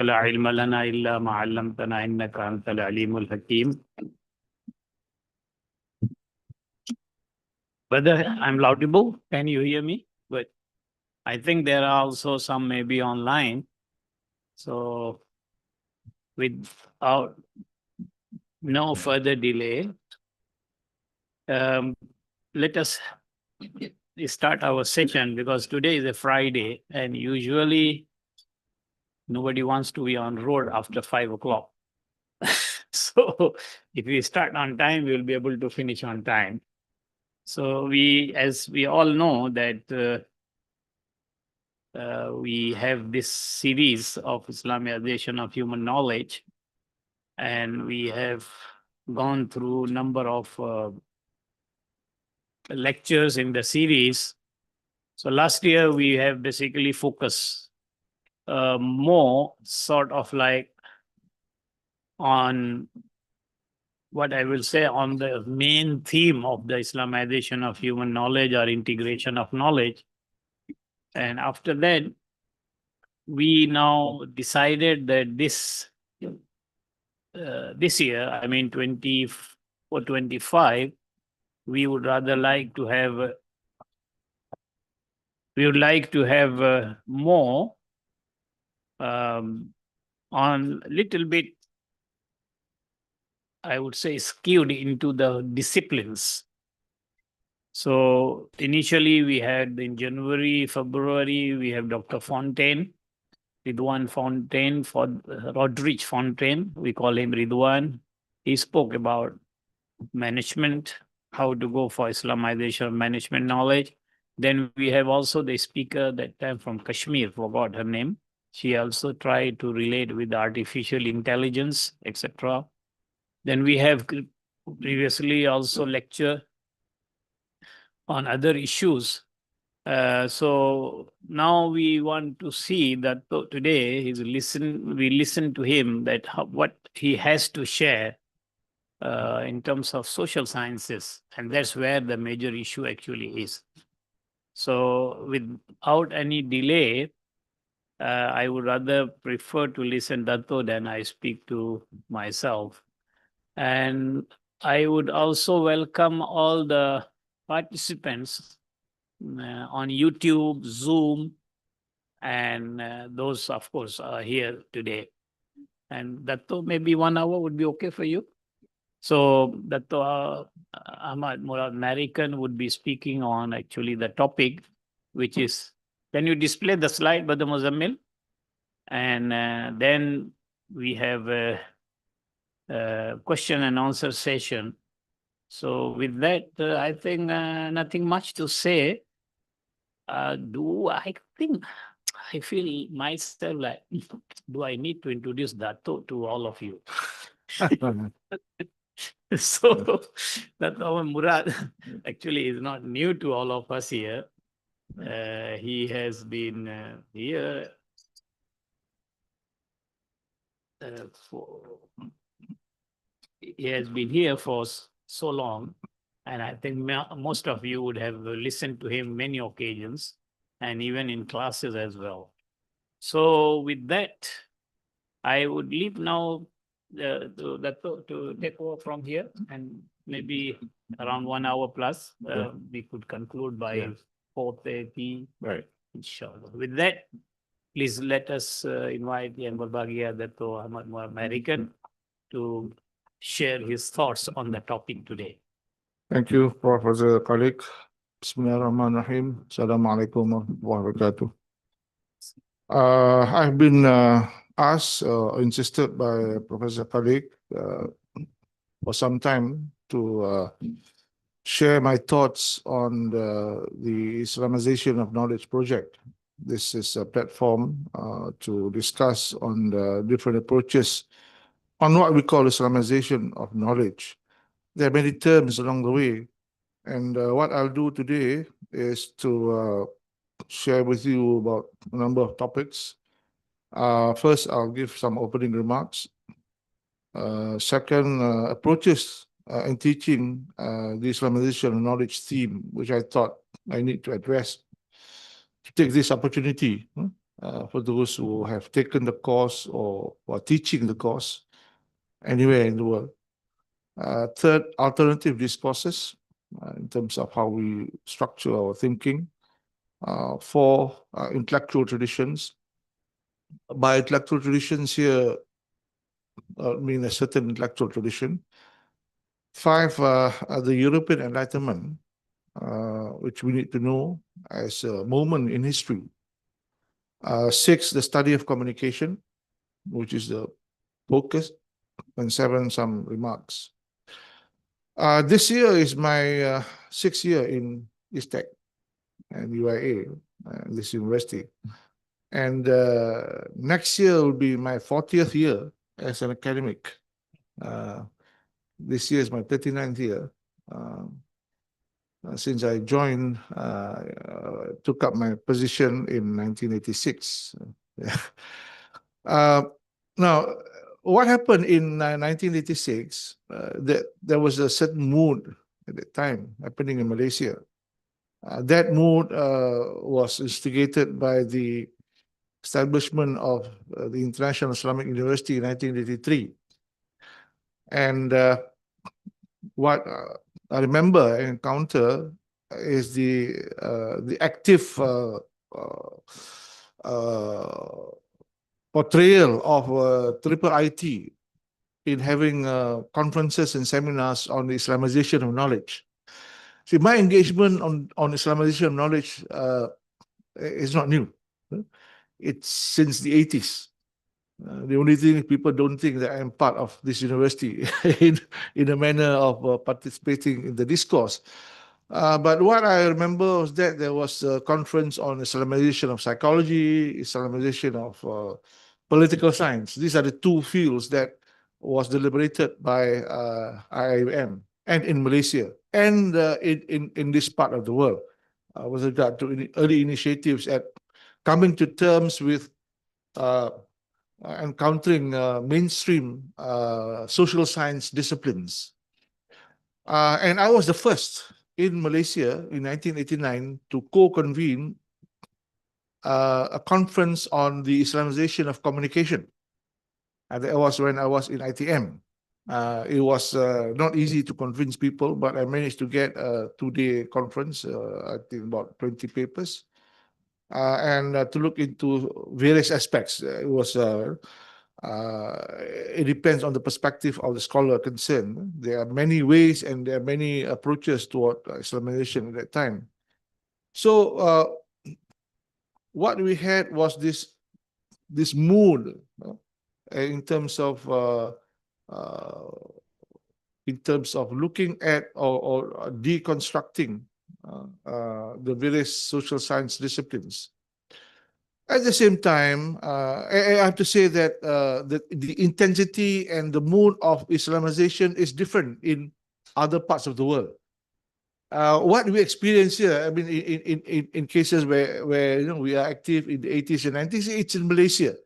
لا علم لنا إلا ما علمتنا إنك أنت العليم الحكيم. Whether I'm laudable, can you hear me? But I think there are also some maybe online. So without no further delay, let us start our session because today is a Friday and usually nobody wants to be on road after 5 o'clock. So if we start on time, we'll be able to finish on time. So as we all know that we have this series of Islamization of human knowledge, and we have gone through a number of lectures in the series. So last year we have basically focused more sort of like on what I will say on the main theme of the Islamization of human knowledge or integration of knowledge. And after that, we now decided that this year, I mean 2025, we would rather like to have more on little bit, I would say, skewed into the disciplines. So initially we had in January, February, we have Dr. Fontaine, Ridwan Fontaine, Rodrich Fontaine, we call him Ridwan. He spoke about management, how to go for Islamization of management knowledge. Then we have also the speaker that time from Kashmir, forgot her name. She also tried to relate with artificial intelligence, etc. Then we have previously also lecture on other issues. So now we want to see that today we listen to him that what he has to share in terms of social sciences, and that's where the major issue actually is. So without any delay, I would rather prefer to listen Dato than I speak to myself. And I would also welcome all the participants on YouTube, Zoom, and those, of course, are here today. And Dato, maybe 1 hour would be okay for you? So Dato Ahmad Murad American would be speaking on actually the topic, which is, can you display the slide, Brother Muzammil? And then we have a question and answer session. So with that, I think nothing much to say. I feel myself like, do I need to introduce Dato to all of you? So Dato Murad actually is not new to all of us here. He has been here for so long, and I think most of you would have listened to him many occasions, and even in classes as well. So with that, I would leave now to take over from here, and maybe around 1 hour plus, we could conclude by 4:30. Right. Inshallah. With that, please let us invite Yang Berbahagia Dato' Ahmad Muhammad American to share his thoughts on the topic today. Thank you, Professor Khalid. Bismillahirrahmanirrahim. Assalamualaikum warahmatullahi wabarakatuh. I've been asked, insisted by Professor Khalid for some time to share my thoughts on the Islamization of Knowledge project. This is a platform to discuss on the different approaches on what we call Islamization of knowledge. There are many terms along the way, and what I'll do today is to share with you about a number of topics. First, I'll give some opening remarks. Second, approaches in teaching the Islamization of knowledge theme, which I thought I need to address to take this opportunity for those who have taken the course or are teaching the course anywhere in the world. Third, alternative discourses in terms of how we structure our thinking. Four, intellectual traditions. By intellectual traditions here, I mean a certain intellectual tradition. Five, the European Enlightenment, which we need to know as a moment in history. Six, the study of communication, which is the focus. And seven, some remarks. This year is my 6th year in ISTAC and UIA, this university. And next year will be my 40th year as an academic. This year is my 39th year. Since I joined, took up my position in 1986. Now, what happened in 1986, there was a certain mood at that time happening in Malaysia. That mood was instigated by the establishment of the International Islamic University in 1983. And what I remember and encounter is the active portrayal of triple IT in having conferences and seminars on the Islamization of knowledge. See, my engagement on Islamization of knowledge is not new. It's since the 80s. The only thing people don't think that I'm part of this university in a manner of participating in the discourse. But what I remember was that there was a conference on Islamization of psychology, Islamization of political science. These are the two fields that was deliberated by IIUM and in Malaysia and in this part of the world with regard to early initiatives at coming to terms with encountering mainstream social science disciplines. And I was the first in Malaysia in 1989 to co-convene a conference on the Islamization of communication. And that was when I was in ITM. It was not easy to convince people, but I managed to get a 2-day conference, I think about 20 papers, and to look into various aspects. It depends on the perspective of the scholar concerned. There are many ways and there are many approaches toward Islamization at that time. So what we had was this mood in terms of looking at or deconstructing the various social science disciplines. At the same time, I have to say that the intensity and the mood of Islamization is different in other parts of the world. What we experience here, I mean, in cases where we are active in the 80s and 90s, it's in Malaysia.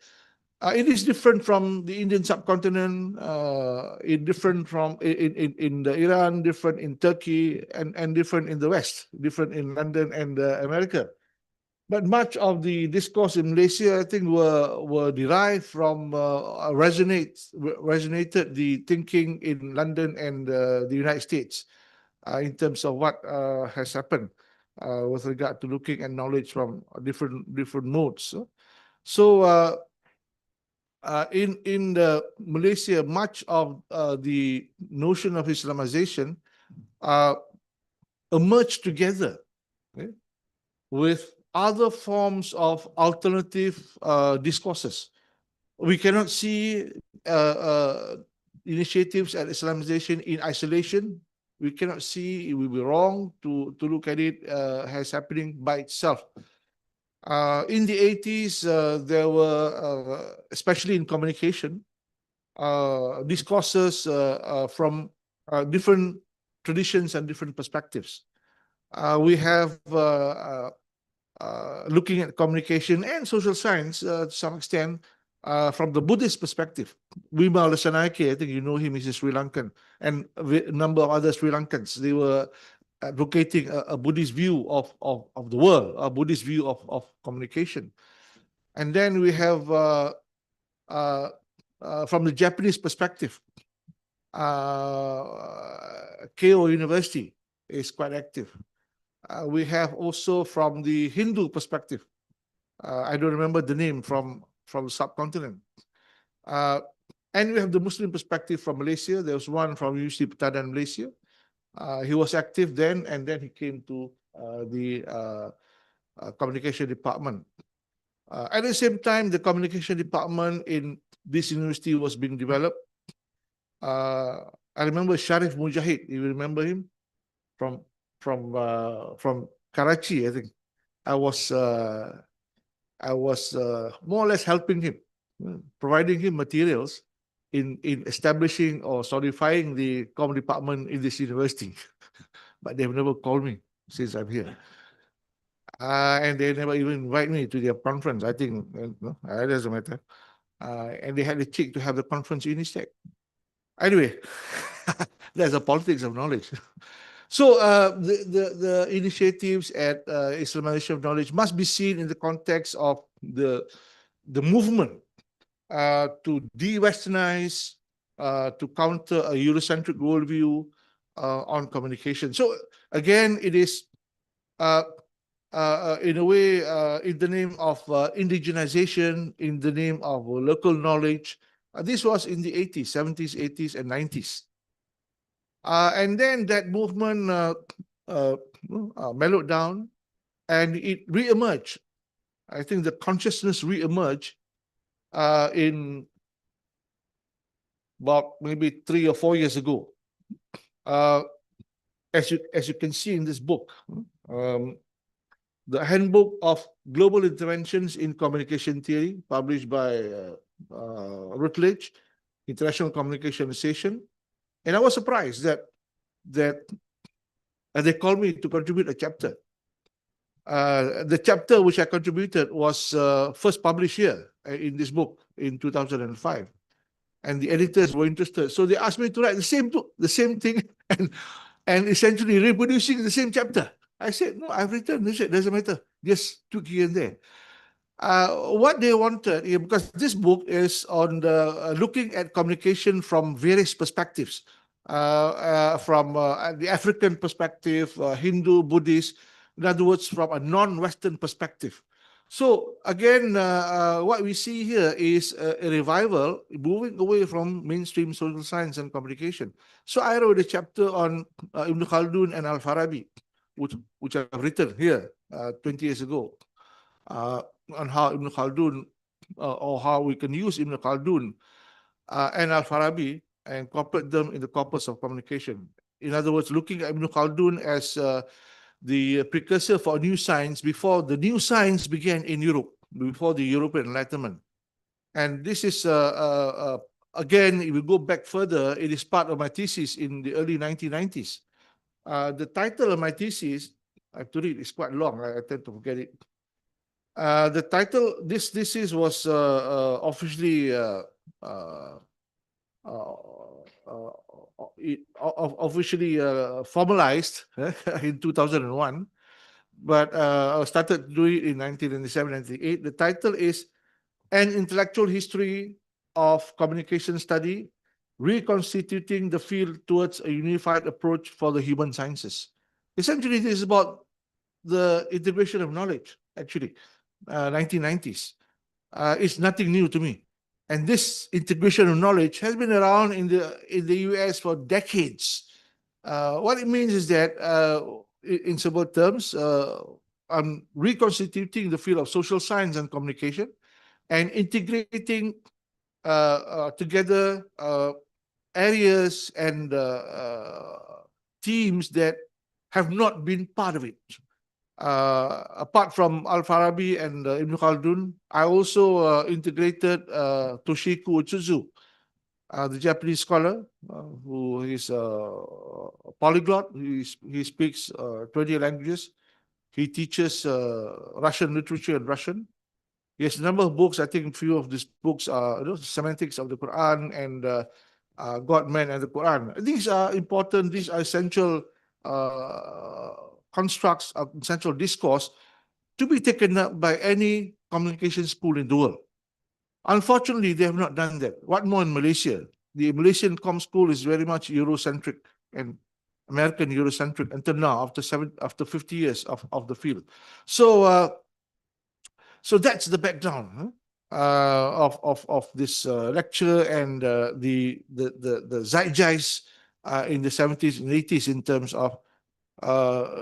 It is different from the Indian subcontinent, different from in the Iran, different in Turkey, and different in the West, different in London and America. But much of the discourse in Malaysia, I think, were derived from resonated the thinking in London and the United States in terms of what has happened with regard to looking at knowledge from different modes. So in Malaysia, much of the notion of Islamization emerged together with other forms of alternative discourses. We cannot see initiatives at Islamization in isolation. We cannot see, it will be wrong to look at it as happening by itself. In the 80s, there were, especially in communication, discourses from different traditions and different perspectives. We have looking at communication and social science to some extent from the Buddhist perspective. Wima Lasanayake, I think you know him, he's a Sri Lankan, and a number of other Sri Lankans. They were advocating a Buddhist view of the world, a Buddhist view of communication. And then we have from the Japanese perspective, Keio University is quite active. We have also from the Hindu perspective, I don't remember the name from the subcontinent. And we have the Muslim perspective from Malaysia. There was one from University Petadan, Malaysia. He was active then, and then he came to the communication department. At the same time, the communication department in this university was being developed. I remember Sharif Mujahid. You remember him from Karachi, I think. I was more or less helping him, providing him materials in establishing or solidifying the comm department in this university. But they've never called me since I'm here. And they never even invite me to their conference. I think no, it doesn't matter. And they had the cheek to have the conference in ISTAC. Anyway, there's a politics of knowledge. So the initiatives at Islamization of Knowledge must be seen in the context of the movement to de-Westernize, to counter a Eurocentric worldview on communication. So again, it is in a way in the name of indigenization, in the name of local knowledge. This was in the 80s, 70s, 80s, and 90s. And then that movement mellowed down and it re-emerged. I think the consciousness re-emerged in about maybe 3 or 4 years ago. As you can see in this book, the Handbook of Global Interventions in Communication Theory, published by Routledge, International Communication Association. And I was surprised that they called me to contribute a chapter. The chapter which I contributed was first published here in this book in 2005. And the editors were interested. So they asked me to write the same book, the same thing, and essentially reproducing the same chapter. I said, no, I've written. They said, doesn't matter. Just took here and there. What they wanted, because this book is on the looking at communication from various perspectives, from the African perspective, Hindu, Buddhist, in other words, from a non-Western perspective. So again, what we see here is a revival, moving away from mainstream social science and communication. So I wrote a chapter on Ibn Khaldun and Al-Farabi, which I've written here 20 years ago, on how Ibn Khaldun, or how we can use Ibn Khaldun and Al-Farabi and incorporate them in the corpus of communication. In other words, looking at Ibn Khaldun as the precursor for new science before the new science began in Europe, before the European Enlightenment. And this is, again, if we go back further, it is part of my thesis in the early 1990s. The title of my thesis, I have to read, it's quite long, I tend to forget it. The title, this thesis was officially formalized in 2001, but I started doing it in 1997, 98. The title is An Intellectual History of Communication Study, Reconstituting the Field Towards a Unified Approach for the Human Sciences. Essentially, this is about the integration of knowledge, actually, 1990s. It's nothing new to me. And this integration of knowledge has been around in the US for decades. What it means is that, in simple terms, I'm reconstituting the field of social science and communication and integrating together areas and teams that have not been part of it. Apart from Al-Farabi and Ibn Khaldun, I also integrated Toshiko Utsuzu, the Japanese scholar who is a polyglot. He speaks 20 languages. He teaches Russian literature and Russian. He has a number of books. I think a few of these books are Semantics of the Quran and God, Man, and the Quran. These are important. These are essential constructs of essential discourse to be taken up by any communication school in the world. Unfortunately, they have not done that. What more in Malaysia? The Malaysian com school is very much Eurocentric and American Eurocentric until now, after 50 years of the field. So that's the background, of this lecture and the zeitgeist in the 70s and 80s in terms of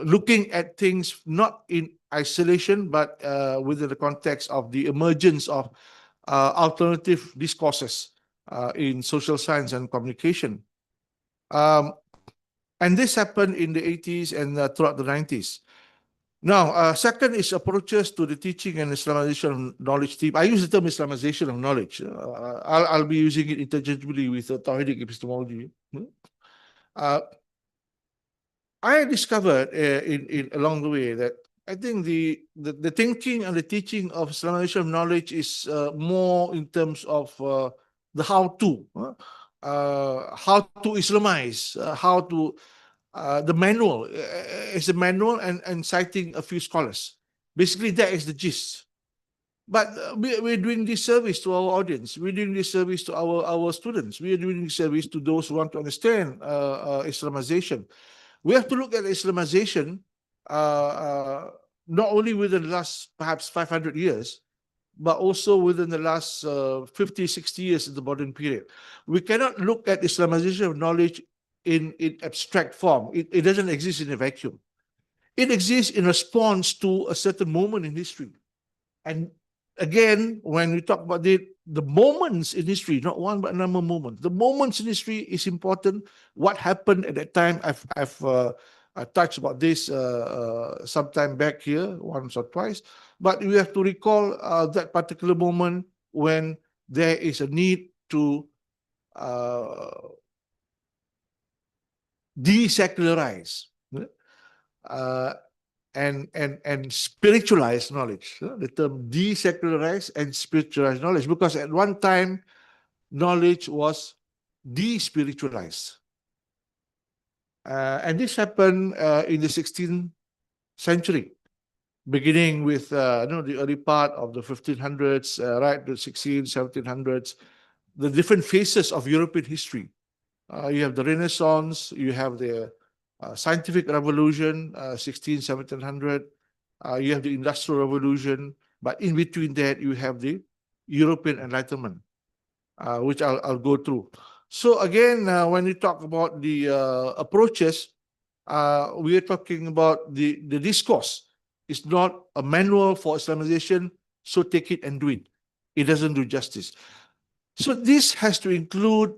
looking at things not in isolation, but within the context of the emergence of alternative discourses in social science and communication. And this happened in the 80s and throughout the 90s. Now, second is approaches to the teaching and Islamization of knowledge theme. I use the term Islamization of knowledge. I'll be using it interchangeably with Tawhidic epistemology. I discovered in along the way that I think the thinking and the teaching of Islamization of knowledge is more in terms of the how to Islamize, the manual is a manual and citing a few scholars. Basically, that is the gist. But we're doing this service to our audience. We're doing this service to our students. We're doing this service to those who want to understand Islamization. We have to look at Islamization not only within the last perhaps 500 years, but also within the last 50, 60 years in the modern period. We cannot look at Islamization of knowledge in abstract form. It doesn't exist in a vacuum. It exists in response to a certain moment in history. And again, when we talk about the moments in history, not one but a number of moments, the moments in history is important. What happened at that time, I've touched about this sometime back here, once or twice, but we have to recall that particular moment when there is a need to desecularize and spiritualize knowledge. The term desecularize and spiritualize knowledge, because at one time knowledge was despiritualized. And this happened in the 16th century, beginning with the early part of the 1500s, right to 16, 1700s, the different phases of European history. You have the Renaissance, you have the scientific revolution, 16, 1700, you have the Industrial Revolution, but in between that, you have the European Enlightenment, which I'll go through. So again, when we talk about the approaches, we are talking about the discourse. It's not a manual for Islamization, so take it and do it. It doesn't do justice. So this has to include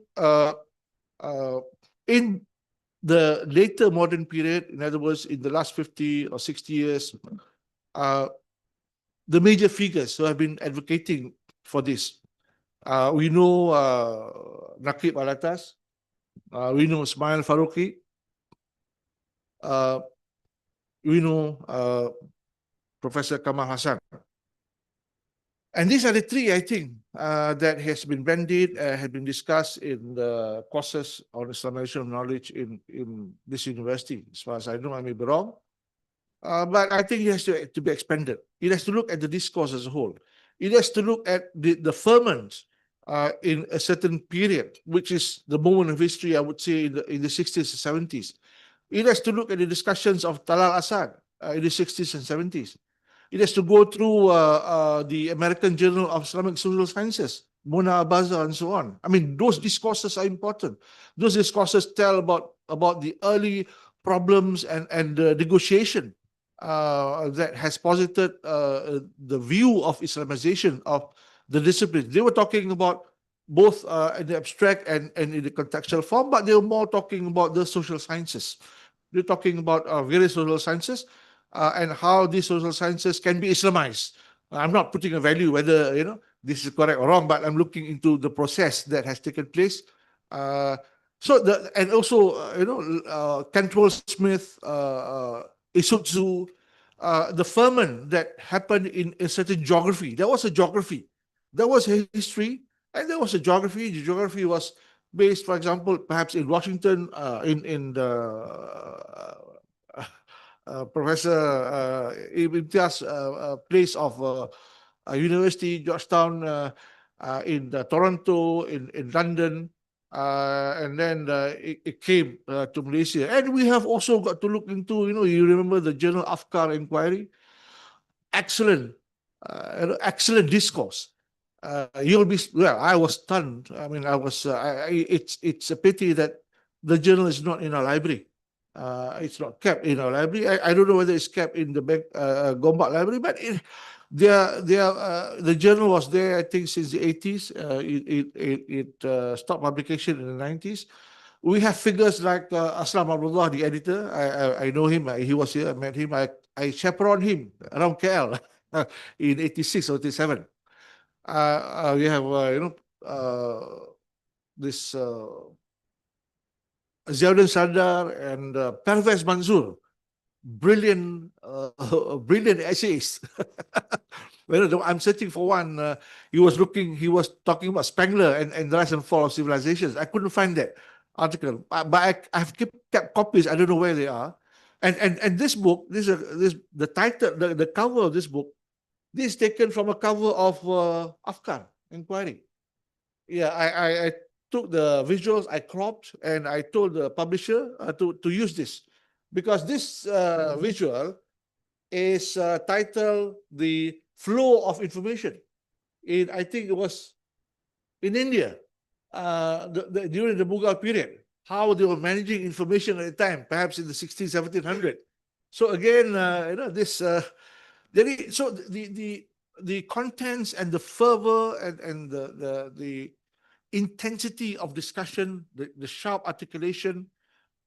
in the later modern period, in other words, in the last 50 or 60 years, the major figures who have been advocating for this. We know Naqib Alatas, we know Ismail Farouqi, we know Professor Kamal Hassan. And these are the three, I think, that has been bandied, had been discussed in the courses on Islamization of knowledge in this university. As far as I know, I may be wrong. But I think it has to be expanded. It has to look at the discourse as a whole. It has to look at the ferment in a certain period, which is the moment of history, I would say, in the 60s and 70s. It has to look at the discussions of Talal Asad in the 60s and 70s. It has to go through the American Journal of Islamic Social Sciences, Mona Abaza, and so on. I mean, those discourses are important. Those discourses tell about the early problems and negotiation that has posited the view of Islamization of the discipline. They were talking about both in the abstract and in the contextual form, but they were more talking about the social sciences. They're talking about various social sciences and how these social sciences can be Islamized. I'm not putting a value whether this is correct or wrong, but I'm looking into the process that has taken place. And also Cantwell Smith, Isutsu, the ferment that happened in a certain geography. There was a geography, there was a history, and there was a geography. The geography was based, for example, perhaps in Washington, in the Professor Ibn Imtiaz's place of University, Georgetown, in Toronto, in London, and then it came to Malaysia. And we have also got to look into, you remember the Journal Afkar inquiry? Excellent, excellent discourse. I was stunned. I mean, it's a pity that the journal is not in our library. It's not kept in our library. I don't know whether it's kept in the Gombak library, but the journal was there, I think, since the 80s. It stopped publication in the 90s. We have figures like Aslam Abdullah, the editor. I know him. He was here. I met him. I chaperoned him around KL in 86 or 87. We have, this Ziauddin Sardar and Pervez Manzoor, brilliant, brilliant essays. I'm searching for one. He was talking about Spengler and the rise and fall of civilizations. I couldn't find that article, but I've kept copies. I don't know where they are. And this book, the title, the cover of this book, this is taken from a cover of Afkar Inquiry. Yeah, I took the visuals, I cropped, and I told the publisher to use this, because this visual is titled "The Flow of Information." I think it was in India during the Mughal period, how they were managing information at the time, perhaps in the 1700s. So again, this. So the contents and the fervor and the intensity of discussion, the sharp articulation,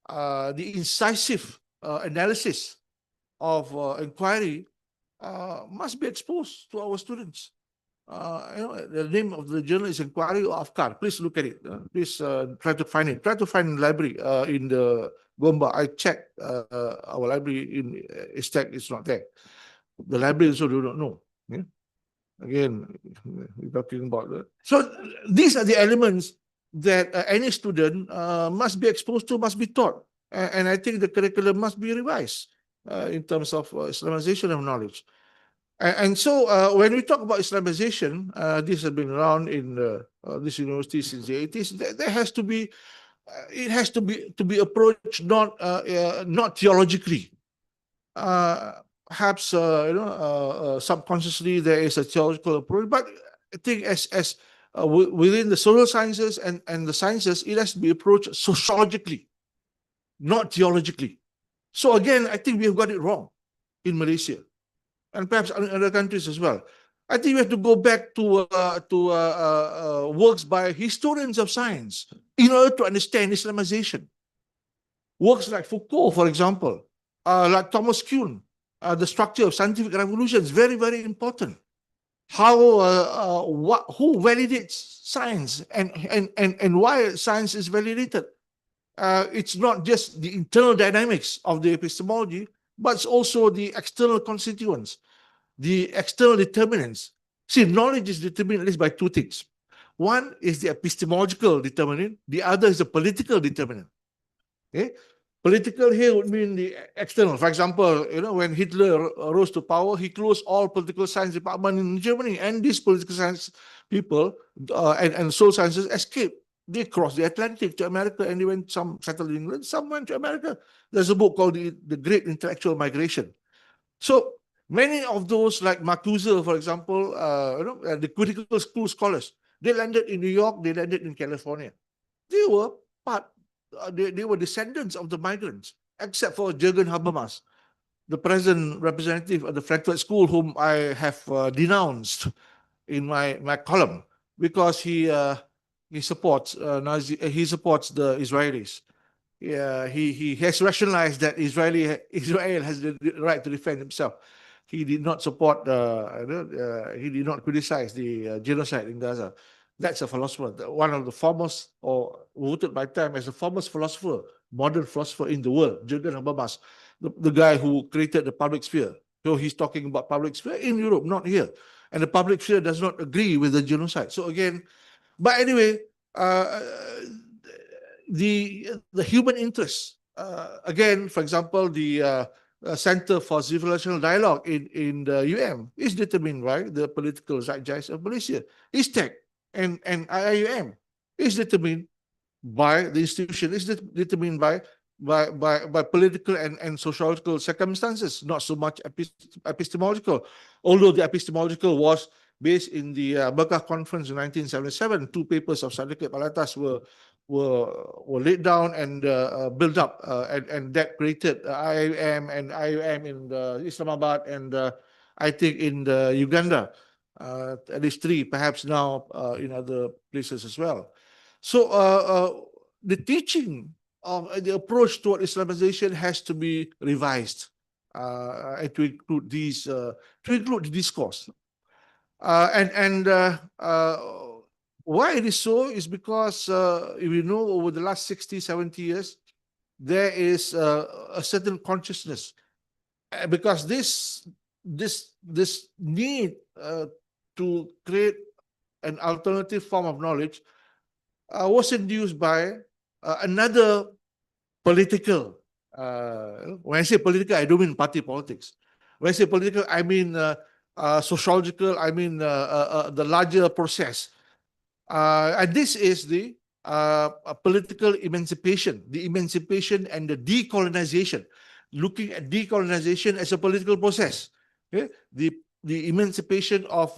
the incisive analysis of inquiry must be exposed to our students. The name of the journal is Inquiry or Afkar. Please look at it. Please try to find it. Try to find the library in the Gombak. I checked our library in ISTAC. It's not there. The library also do not know. Yeah? Again, we're talking about that. So these are the elements that any student must be exposed to, must be taught. And I think the curriculum must be revised in terms of Islamization of knowledge. And so when we talk about Islamization, this has been around in this university since the 80s. There has to be, it has to be approached not theologically. Perhaps subconsciously there is a theological approach, but I think as within the social sciences and the sciences, it has to be approached sociologically, not theologically. So again, I think we have got it wrong in Malaysia, and perhaps in other countries as well. I think we have to go back to works by historians of science in order to understand Islamization. Works like Foucault, for example, like Thomas Kuhn, the structure of scientific revolution is very, very important. How, who validates science and why science is validated. It's not just the internal dynamics of the epistemology, but it's also the external constituents, the external determinants. See, knowledge is determined at least by two things. One is the epistemological determinant, the other is the political determinant. Okay? Political here would mean the external. For example, when Hitler rose to power, he closed all political science department in Germany, and these political science people and social sciences escaped. They crossed the Atlantic to America, and they went, some settled in England, some went to America. There's a book called The Great Intellectual Migration. So many of those, like Marcuse, for example, the critical school scholars, they landed in New York, they landed in California. They were they were descendants of the migrants, except for Jürgen Habermas, the present representative of the Frankfurt School, whom I have denounced in my column, because he supports he supports the Israelis. He has rationalized that Israel has the right to defend himself. He did not support. He did not criticize the genocide in Gaza. That's a philosopher, one of the foremost, or voted by Time as the foremost philosopher, modern philosopher in the world, Jürgen Habermas, the guy who created the public sphere. So he's talking about public sphere in Europe, not here. And the public sphere does not agree with the genocide. So again, but anyway, the human interest, again, for example, the Center for Civilizational Dialogue in the UM is determined by the political zeitgeist of Malaysia. ISTAC and IIUM is determined by the institution, is determined by political and sociological circumstances, not so much epistemological. Although the epistemological was based in the Mecca Conference in 1977, two papers of Sadiq Palatas were laid down and built up, and that created IIM and IUM in Islamabad and I think in Uganda, at least three, perhaps now in other places as well. So the teaching of the approach toward Islamization has to be revised and to include the discourse. Why it is so is because if you know, over the last 60, 70 years, there is a certain consciousness because this need to create an alternative form of knowledge was induced by another political. When I say political, I don't mean party politics. When I say political, I mean sociological. I mean the larger process. And this is the political emancipation, the emancipation and the decolonization. Looking at decolonization as a political process. Okay? The emancipation of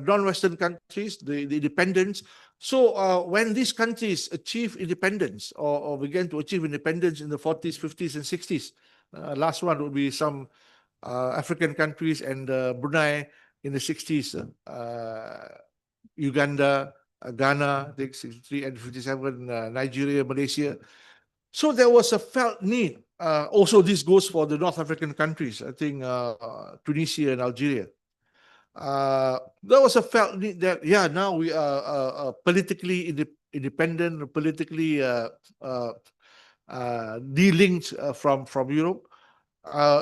non-Western countries, the independence. So when these countries achieve independence or began to achieve independence in the 40s, 50s, and 60s, last one would be some African countries and Brunei in the 60s, Uganda, Ghana, I think 63 and 57, Nigeria, Malaysia. So there was a felt need. Also, this goes for the North African countries, I think Tunisia and Algeria. There was a felt need that, yeah, now we are politically independent, politically de-linked from Europe.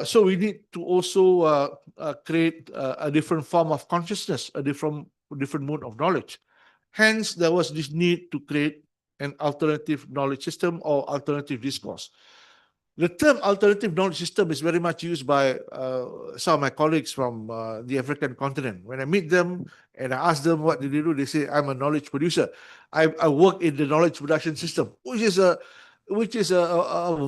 So we need to also create a different form of consciousness, a different mode of knowledge. Hence, there was this need to create an alternative knowledge system or alternative discourse. The term alternative knowledge system is very much used by some of my colleagues from the African continent. When I meet them and I ask them what do they do, they say, I'm a knowledge producer. I work in the knowledge production system, which is a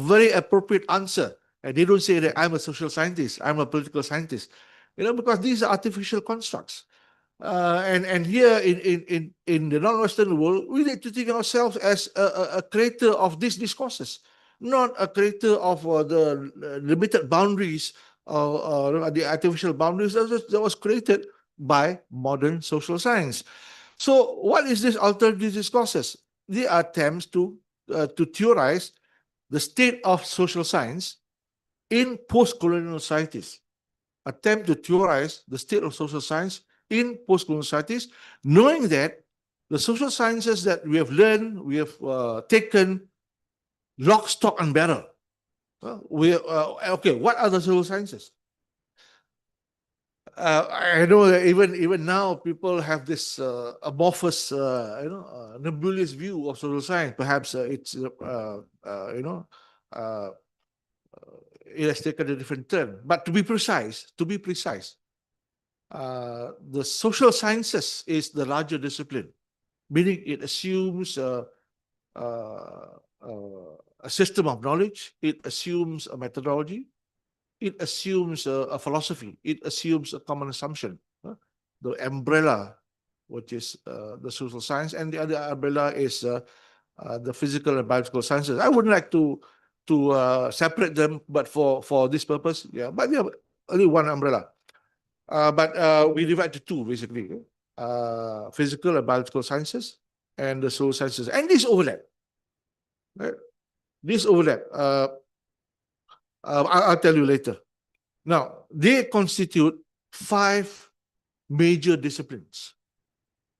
very appropriate answer. And they don't say that I'm a social scientist, I'm a political scientist, because these are artificial constructs. And here in the non-Western world, we need to think of ourselves as a creator of these discourses, not a creator of the limited boundaries, the artificial boundaries that was created by modern social science. So what is this alternative discourses? They are attempts to theorize the state of social science in post-colonial societies. Attempt to theorize the state of social science in post-colonial societies, knowing that the social sciences that we have learned, we have taken lock, stock, and barrel. Okay, what are the social sciences? I know that even now people have this amorphous, nebulous view of social science. Perhaps it has taken a different turn. But to be precise, the social sciences is the larger discipline, meaning it assumes a system of knowledge, it assumes a methodology, it assumes a philosophy, it assumes a common assumption. The umbrella, which is the social science, and the other umbrella is the physical and biological sciences. I wouldn't like to separate them, but for this purpose, yeah, but we have only one umbrella. But we divide to two, basically, physical and biological sciences and the social sciences. And this overlap. Right? This overlap. I'll tell you later. Now, they constitute 5 major disciplines.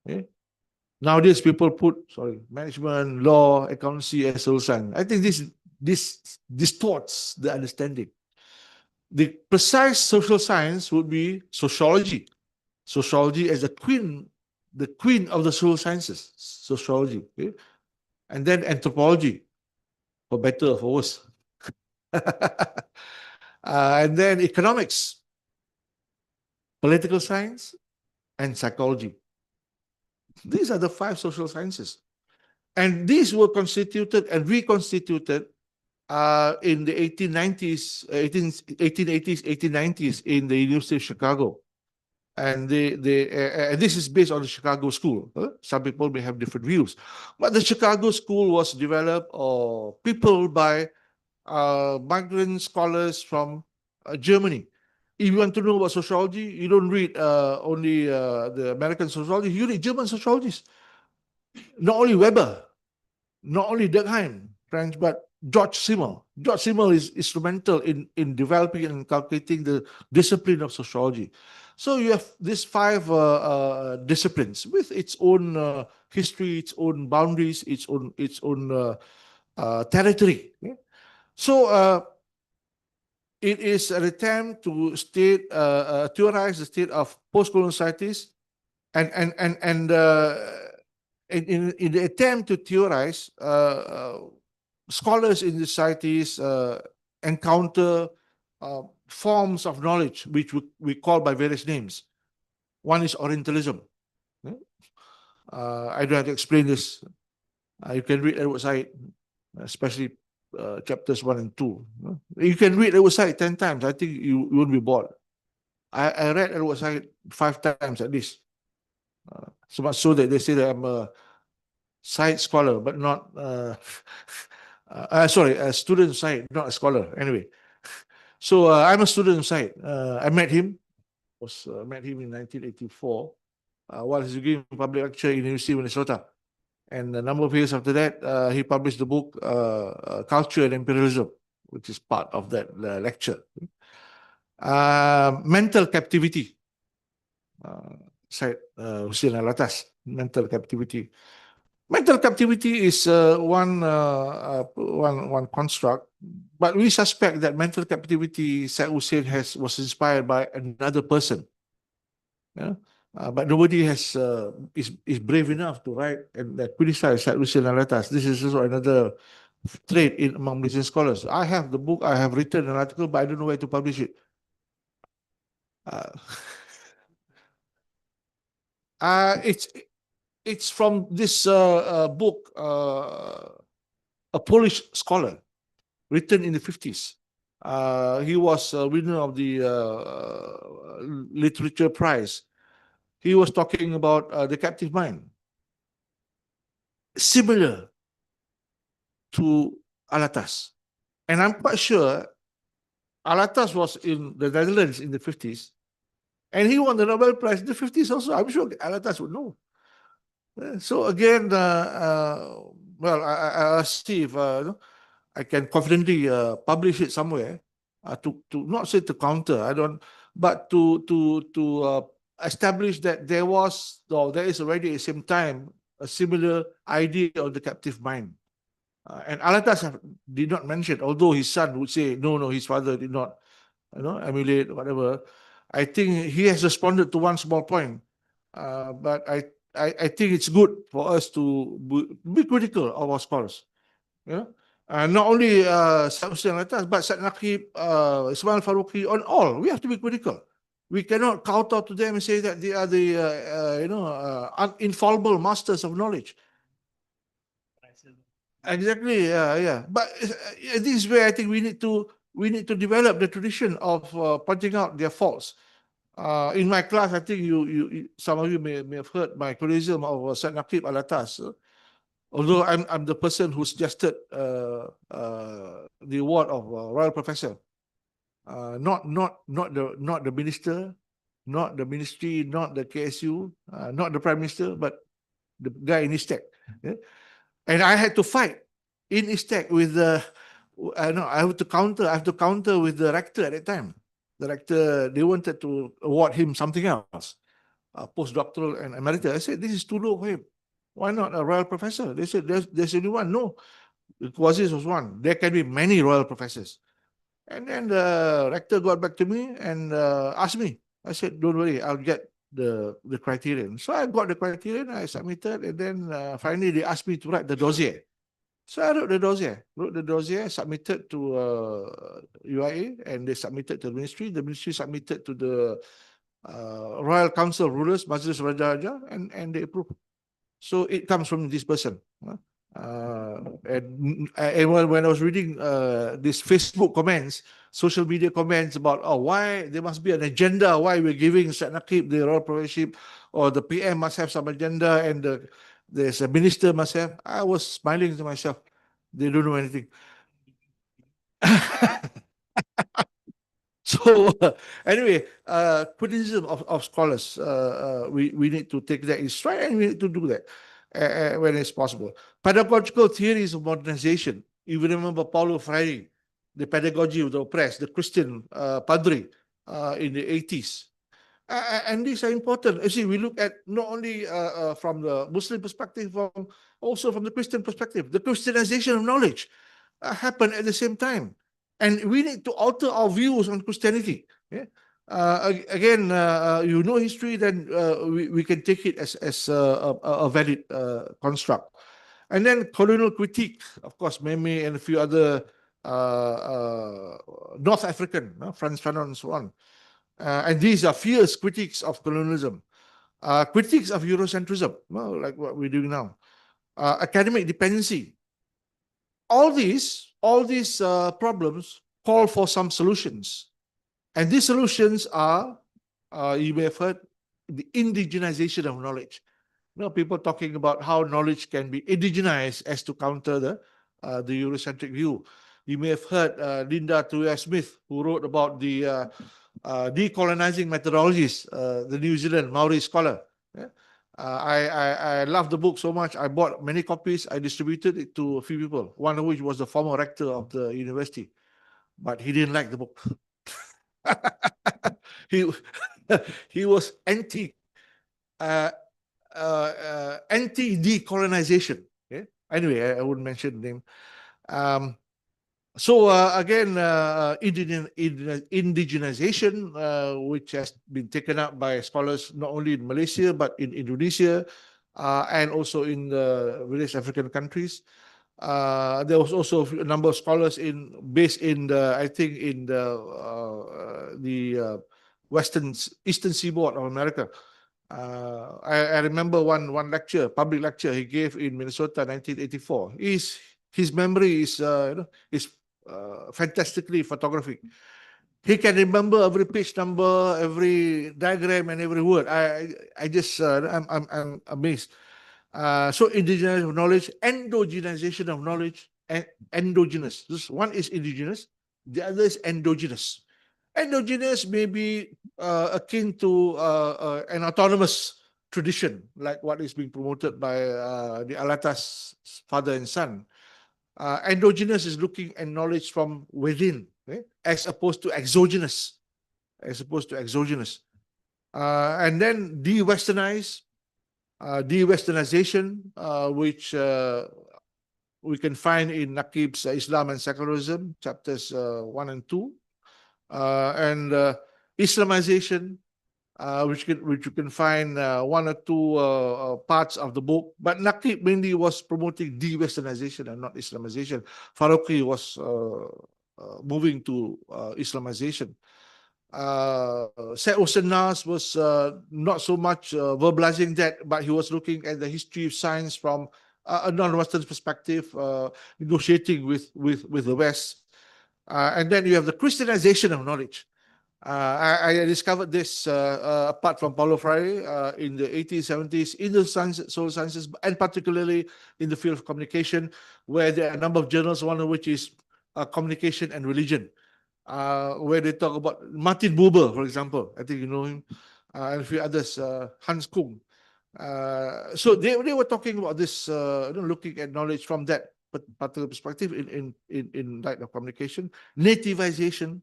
Okay? Nowadays, people put, management, law, accountancy, and social science. I think this distorts the understanding. The precise social science would be sociology. Sociology as the queen of the social sciences, sociology. Okay? And then anthropology, for better or for worse. And then economics, political science, and psychology. These are the 5 social sciences. And these were constituted and reconstituted in the 1880s, 1890s in the University of Chicago. And this is based on the Chicago School. Some people may have different views. But the Chicago School was developed or people by migrant scholars from Germany. If you want to know about sociology, you don't read only the American sociology, you read German sociologists. Not only Weber, not only Durkheim, French, but George Simmel. George Simmel is instrumental in developing and inculcating the discipline of sociology. So you have these 5 disciplines with its own history, its own boundaries, its own territory. Okay? So it is an attempt to theorize the state of post-colonial societies, and in the attempt to theorize, scholars in the societies encounter forms of knowledge which we call by various names. One is Orientalism. I don't have to explain this. You can read Edward Said, especially chapters 1 and 2. You can read Edward Said 10 times. I think you won't be bored. I read Edward Said 5 times at least. So much so that they say that I'm a Said scholar, but not sorry, a student of Said, not a scholar. Anyway, so I'm a student of Said. I met him. Met him in 1984 while he's giving public lecture in University of Minnesota. And a number of years after that, he published the book Culture and Imperialism, which is part of that lecture. Mental captivity. Said Hussein Alatas, mental captivity. Mental captivity is one construct, but we suspect that mental captivity, Said Hussein was inspired by another person. Yeah? But nobody is brave enough to write and criticize Said Hussein Alatas. This is also another trait among Malaysian scholars. I have the book, I have written an article, but I don't know where to publish it. It's from this book, a Polish scholar, written in the 50s. He was a winner of the Literature Prize. He was talking about the captive mind, similar to Alatas. And I'm quite sure Alatas was in the Netherlands in the 50s, and he won the Nobel Prize in the 50s also. I'm sure Alatas would know. So again, well, I'll see if I can confidently publish it somewhere to not say to counter, I don't, but to establish that there was, or there is already at the same time a similar idea of the captive mind. And Alatas did not mention, although his son would say no, his father did not, emulate whatever. I think he has responded to one small point, but I think it's good for us to be critical of our scholars. Not only Said Hussein Alatas, but Said Naqib, Ismail Faruqi, on all. We have to be critical. We cannot kowtow to them and say that they are the infallible masters of knowledge. Exactly, yeah. But this is where I think we need to develop the tradition of pointing out their faults. In my class, I think some of you may have heard my criticism of Said Naqib Alatas. Although I'm the person who suggested the award of Royal Professor, not the minister, not the ministry, not the KSU, not the Prime Minister, but the guy in ISTAC. Yeah? And I had to fight in ISTAC with the. I have to counter with the rector at that time. The rector, they wanted to award him something else, postdoctoral and emeritus. I said, this is too low for him. Why not a royal professor? They said, there's only one. No, Quasis was one. There can be many royal professors. And then the rector got back to me and asked me. I said, don't worry, I'll get the criterion. So I got the criterion, I submitted, and then finally they asked me to write the dossier. So I wrote the dossier, submitted to UIA, and they submitted to the ministry. The ministry submitted to the Royal Council of Rulers, Majlis Raja, and they approved. So it comes from this person. And when I was reading these Facebook comments, social media comments about, oh, why there must be an agenda, why we're giving Syed Nakib the royal professorship, or the PM must have some agenda, and there's a minister must have. I was smiling to myself. They don't know anything. So anyway, criticism of scholars, we need to take that in stride, and we need to do that when it's possible. Pedagogical theories of modernization. You remember Paulo Freire, the pedagogy of the oppressed, the Christian padre in the 80s. And these are important. You see, we look at not only from the Muslim perspective, also from the Christian perspective. The Christianization of knowledge happened at the same time. And we need to alter our views on Christianity. Yeah? Again, you know history, then we can take it as a valid construct. And then colonial critique, of course, Meme and a few other North African, Frantz Fanon and so on. And these are fierce critics of colonialism, critics of Eurocentrism, like what we're doing now, academic dependency. All these problems call for some solutions. And these solutions are, you may have heard, the indigenization of knowledge. People talking about how knowledge can be indigenized as to counter the Eurocentric view. You may have heard Linda Tuya-Smith, who wrote about the decolonizing methodologies, the New Zealand Maori scholar. Yeah? I love the book so much. I bought many copies. I distributed it to a few people, one of which was the former rector of the university. But he didn't like the book. he was anti decolonization. Okay? Anyway, I wouldn't mention the name. So again, indigenization, which has been taken up by scholars not only in Malaysia but in Indonesia and also in the various African countries. There was also a number of scholars based in I think in the eastern seaboard of America. I remember one public lecture he gave in Minnesota, 1984. His memory is fantastically photographic. He can remember every page number, every diagram, and every word. I'm amazed. So indigenous knowledge, endogenization of knowledge, and endogenous. One is indigenous, the other is endogenous. Endogenous may be akin to an autonomous tradition, like what is being promoted by the Alatas father and son. Endogenous is looking at knowledge from within, as opposed to exogenous. And then de-Westernization, which we can find in Nakib's Islam and Secularism, chapters 1 and 2. And Islamization, which you can find one or two parts of the book. But Nakib mainly was promoting de-Westernization and not Islamization. Farouqi was moving to Islamization. Syed Hossein Nas was not so much verbalizing that, but he was looking at the history of science from a non-Western perspective, negotiating with the West. And then you have the Christianization of knowledge. I discovered this apart from Paulo Freire in the 1870s in the social sciences, and particularly in the field of communication, where there are a number of journals, one of which is Communication and Religion, where they talk about Martin Buber, for example. I think you know him, and a few others, Hans Kung. So they were talking about this, looking at knowledge from that particular perspective in light of communication, nativization,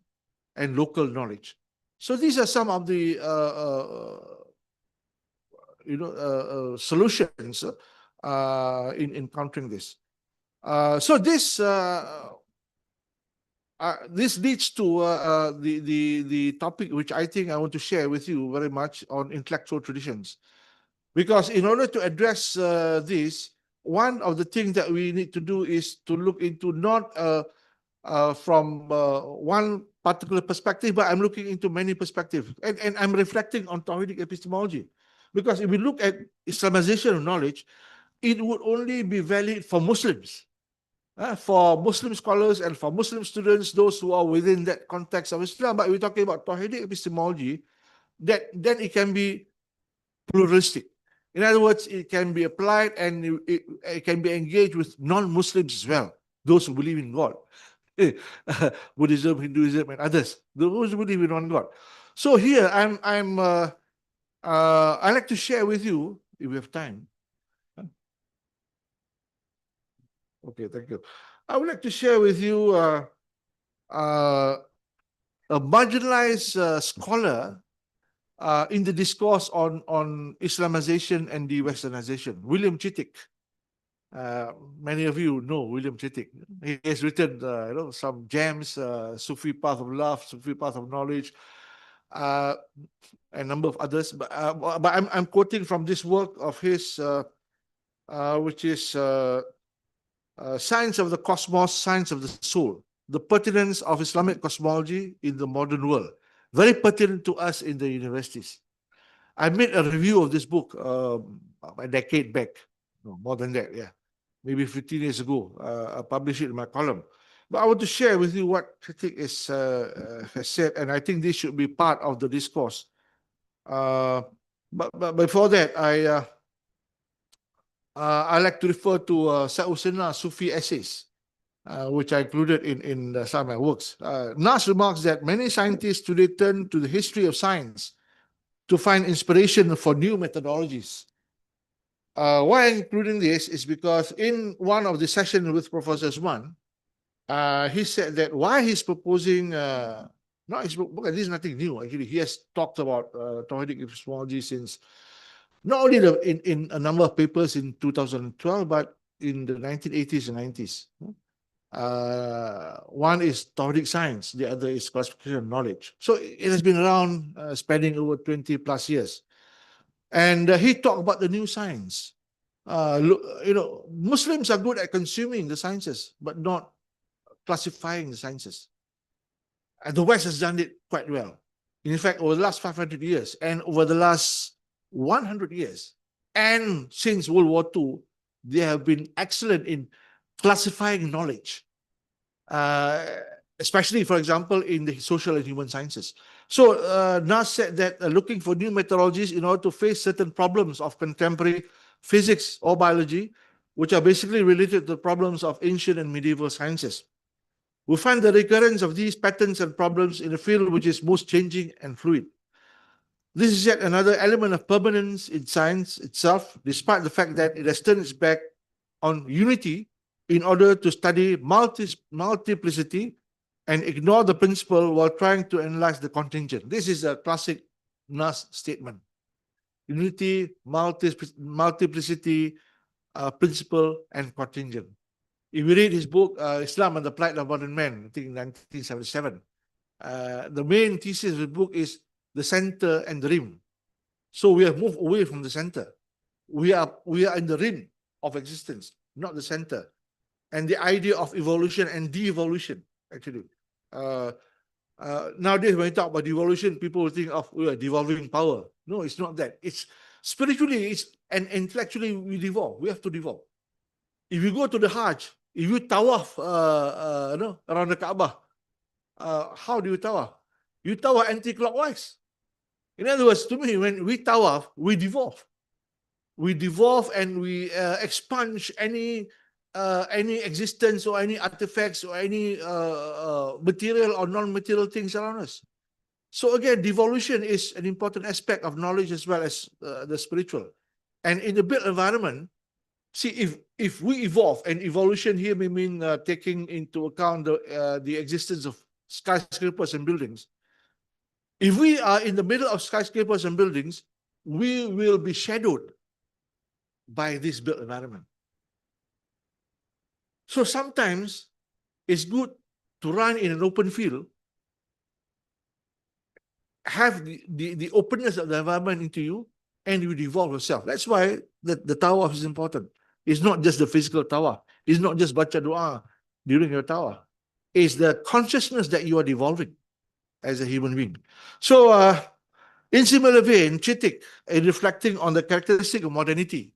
and local knowledge. So these are some of the solutions in countering this. So this leads to the topic which I think I want to share with you very much on intellectual traditions, because in order to address this, one of the things that we need to do is to look into not from one particular perspective, but I'm looking into many perspectives. And I'm reflecting on Tawhidic epistemology. Because if we look at Islamization of knowledge, it would only be valid for Muslims. For Muslim scholars and for Muslim students, those who are within that context of Islam. But we're talking about Tawhidic epistemology, that then it can be pluralistic. In other words, it can be applied and it can be engaged with non-Muslims as well, those who believe in God. Buddhism, Hinduism, and others, those who believe in one God. So here, I like to share with you, if we have time. Okay, thank you. I would like to share with you a marginalized scholar in the discourse on Islamization and de-Westernization, William Chittick. Many of you know William Chittick. He has written some gems, Sufi Path of Love, Sufi Path of Knowledge, and a number of others. But I'm quoting from this work of his, which is Science of the Cosmos, Science of the Soul, the pertinence of Islamic cosmology in the modern world. Very pertinent to us in the universities. I made a review of this book a decade back, no, more than that, yeah, maybe 15 years ago. I published it in my column. But I want to share with you what Kritik has said, and I think this should be part of the discourse. But before that, I like to refer to Said Hussain's Sufi essays, which I included in some of my works. Nas remarks that many scientists today turn to the history of science to find inspiration for new methodologies. Why I'm including this is because in one of the sessions with Professor Usman, he said that why he's proposing, not his book, this is nothing new. Actually, he has talked about Tawhidic epistemology since not only in a number of papers in 2012, but in the 1980s and 90s. One is Tawhidic science, the other is classification of knowledge. So it has been around, spanning over 20 plus years. And he talked about the new science. Muslims are good at consuming the sciences, but not classifying the sciences. And the West has done it quite well. In fact, over the last 500 years and over the last 100 years, and since World War II, they have been excellent in classifying knowledge, especially, for example, in the social and human sciences. So Nas said that looking for new methodologies in order to face certain problems of contemporary physics or biology, which are basically related to the problems of ancient and medieval sciences. We find the recurrence of these patterns and problems in a field which is most changing and fluid. This is yet another element of permanence in science itself, despite the fact that it has turned its back on unity in order to study multiplicity and ignore the principle while trying to analyze the contingent. This is a classic Nas statement. Unity, multiplicity, principle, and contingent. If you read his book, Islam and the Plight of Modern Men, I think in 1977, the main thesis of the book is the center and the rim. So we have moved away from the center. We are in the rim of existence, not the center. And the idea of evolution and de-evolution, actually. Nowadays, when we talk about devolution, people will think of devolving power. No, it's not that. It's spiritually, and intellectually, we devolve. We have to devolve. If you go to the Hajj, if you tawaf around the Kaaba, how do you tawaf? You tawaf anti-clockwise. In other words, to me, when we tawaf, we devolve. We devolve and we expunge any existence or any artifacts or any material or non-material things around us. So again, devolution is an important aspect of knowledge as well as the spiritual. And in the built environment, see, if we evolve, and evolution here may mean taking into account the existence of skyscrapers and buildings. If we are in the middle of skyscrapers and buildings, we will be shadowed by this built environment. So sometimes it's good to run in an open field, have the openness of the environment into you, and you devolve yourself. That's why the tawaf is important. is not just the physical tawaf. It's not just baca doa during your tawaf. It's the consciousness that you are devolving as a human being. So, in similar vein, Chitik, in reflecting on the characteristic of modernity,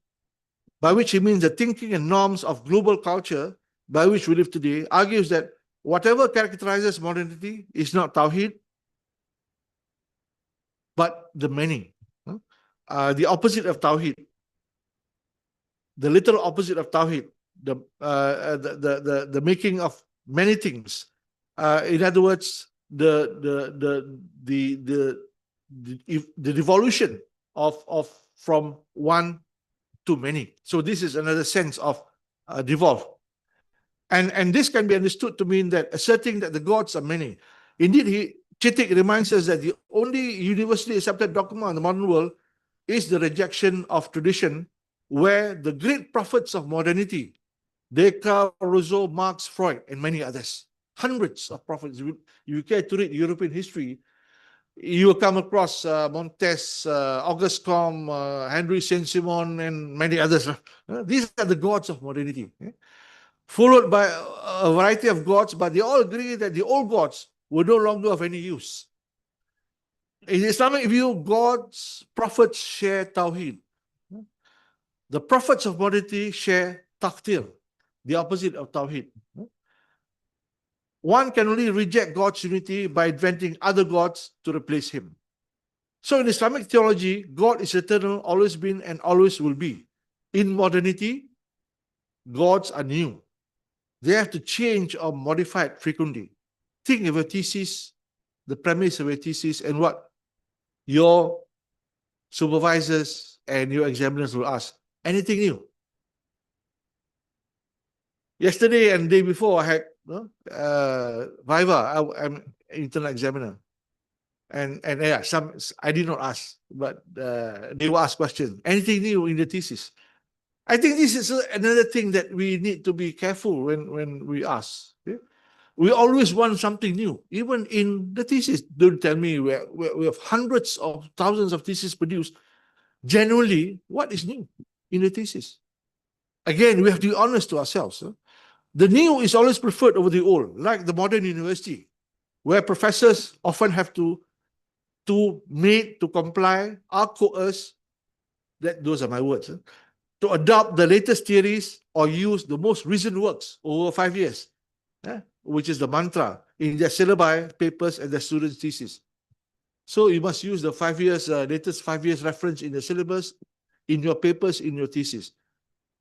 by which he means the thinking and norms of global culture by which we live today, argues that whatever characterizes modernity is not Tawheed, but the many. The opposite of Tawheed, the literal opposite of Tawheed, the making of many things. In other words, the devolution of from one to many. So this is another sense of devolve. And this can be understood to mean that asserting that the gods are many. Indeed, Chitik reminds us that the only universally accepted dogma in the modern world is the rejection of tradition, where the great prophets of modernity, Descartes, Rousseau, Marx, Freud, and many others, hundreds of prophets. You care to read European history, you will come across Montaigne, Auguste Comte, Henry Saint-Simon, and many others. These are the gods of modernity, followed by a variety of gods, but they all agree that the old gods were no longer of any use. In Islamic view, God's prophets share Tawheed. The prophets of modernity share Taqdir, the opposite of Tawheed. One can only reject God's unity by inventing other gods to replace him. So in Islamic theology, God is eternal, always been, and always will be. In modernity, gods are new. They have to change or modify frequently. Think of a thesis, the premise of a thesis, and what your supervisors and your examiners will ask. Anything new? Yesterday and the day before, I had Viva. I'm internal examiner. And yeah, I did not ask, but they will ask questions. Anything new in the thesis? I think this is another thing that we need to be careful when we ask. Okay? We always want something new, even in the thesis. Don't tell me we have hundreds of thousands of theses produced. Generally, what is new in the thesis? Again, we have to be honest to ourselves. The new is always preferred over the old, like the modern university, where professors often have to comply, are coerced, those are my words, to adopt the latest theories or use the most recent works over 5 years, which is the mantra in their syllabi, papers, and their students' thesis. So you must use the latest 5 years reference in the syllabus, in your papers, in your thesis.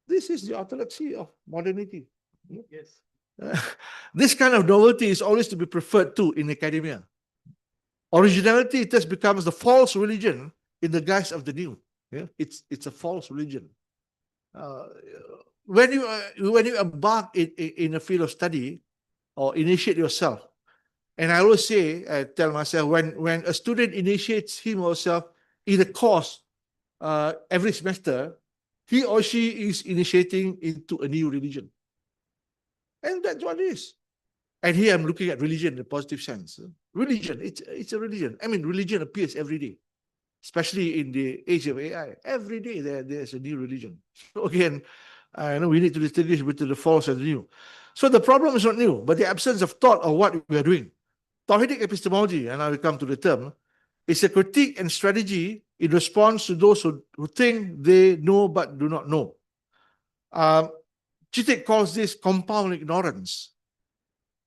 This is the orthodoxy of modernity. Yes. This kind of novelty is always to be preferred too in academia. Originality thus becomes the false religion in the guise of the new. It's a false religion. When you embark in a field of study or initiate yourself, and I always say, I tell myself, when a student initiates him or herself in a course every semester, he or she is initiating into a new religion. And that's what it is. And here I'm looking at religion in a positive sense. Religion, it's a religion. I mean, religion appears every day, especially in the age of AI. Every day there's a new religion. So again, I know we need to distinguish between the false and the new. So the problem is not new, but the absence of thought of what we are doing. Tawhidic epistemology, and I will come to the term, is a critique and strategy in response to those who think they know but do not know. Chitik calls this compound ignorance.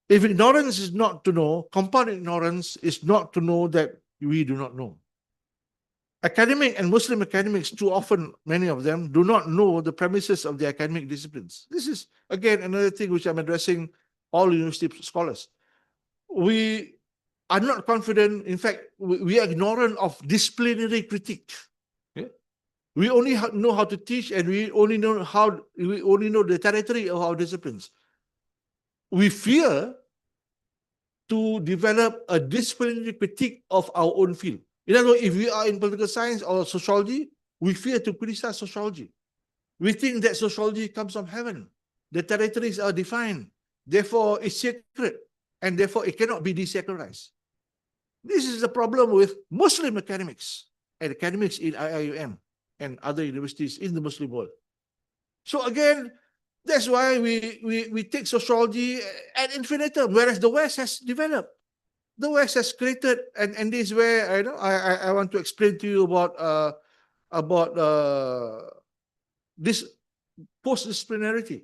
If ignorance is not to know, compound ignorance is not to know that we do not know. Academic and Muslim academics, too often, many of them, do not know the premises of their academic disciplines. This is, again, another thing which I'm addressing all university scholars. We are not confident. In fact, we are ignorant of disciplinary critique. Okay? We only know how to teach, and we only know the territory of our disciplines. We fear to develop a disciplinary critique of our own field. In other words, if we are in political science or sociology, we fear to criticize sociology. We think that sociology comes from heaven. The territories are defined. Therefore, it's sacred. And therefore, it cannot be desacralized. This is the problem with Muslim academics and academics in IIUM and other universities in the Muslim world. So again, that's why we take sociology ad infinitum, whereas the West has developed. The West has created, and this is where I know I want to explain to you about this post-disciplinarity.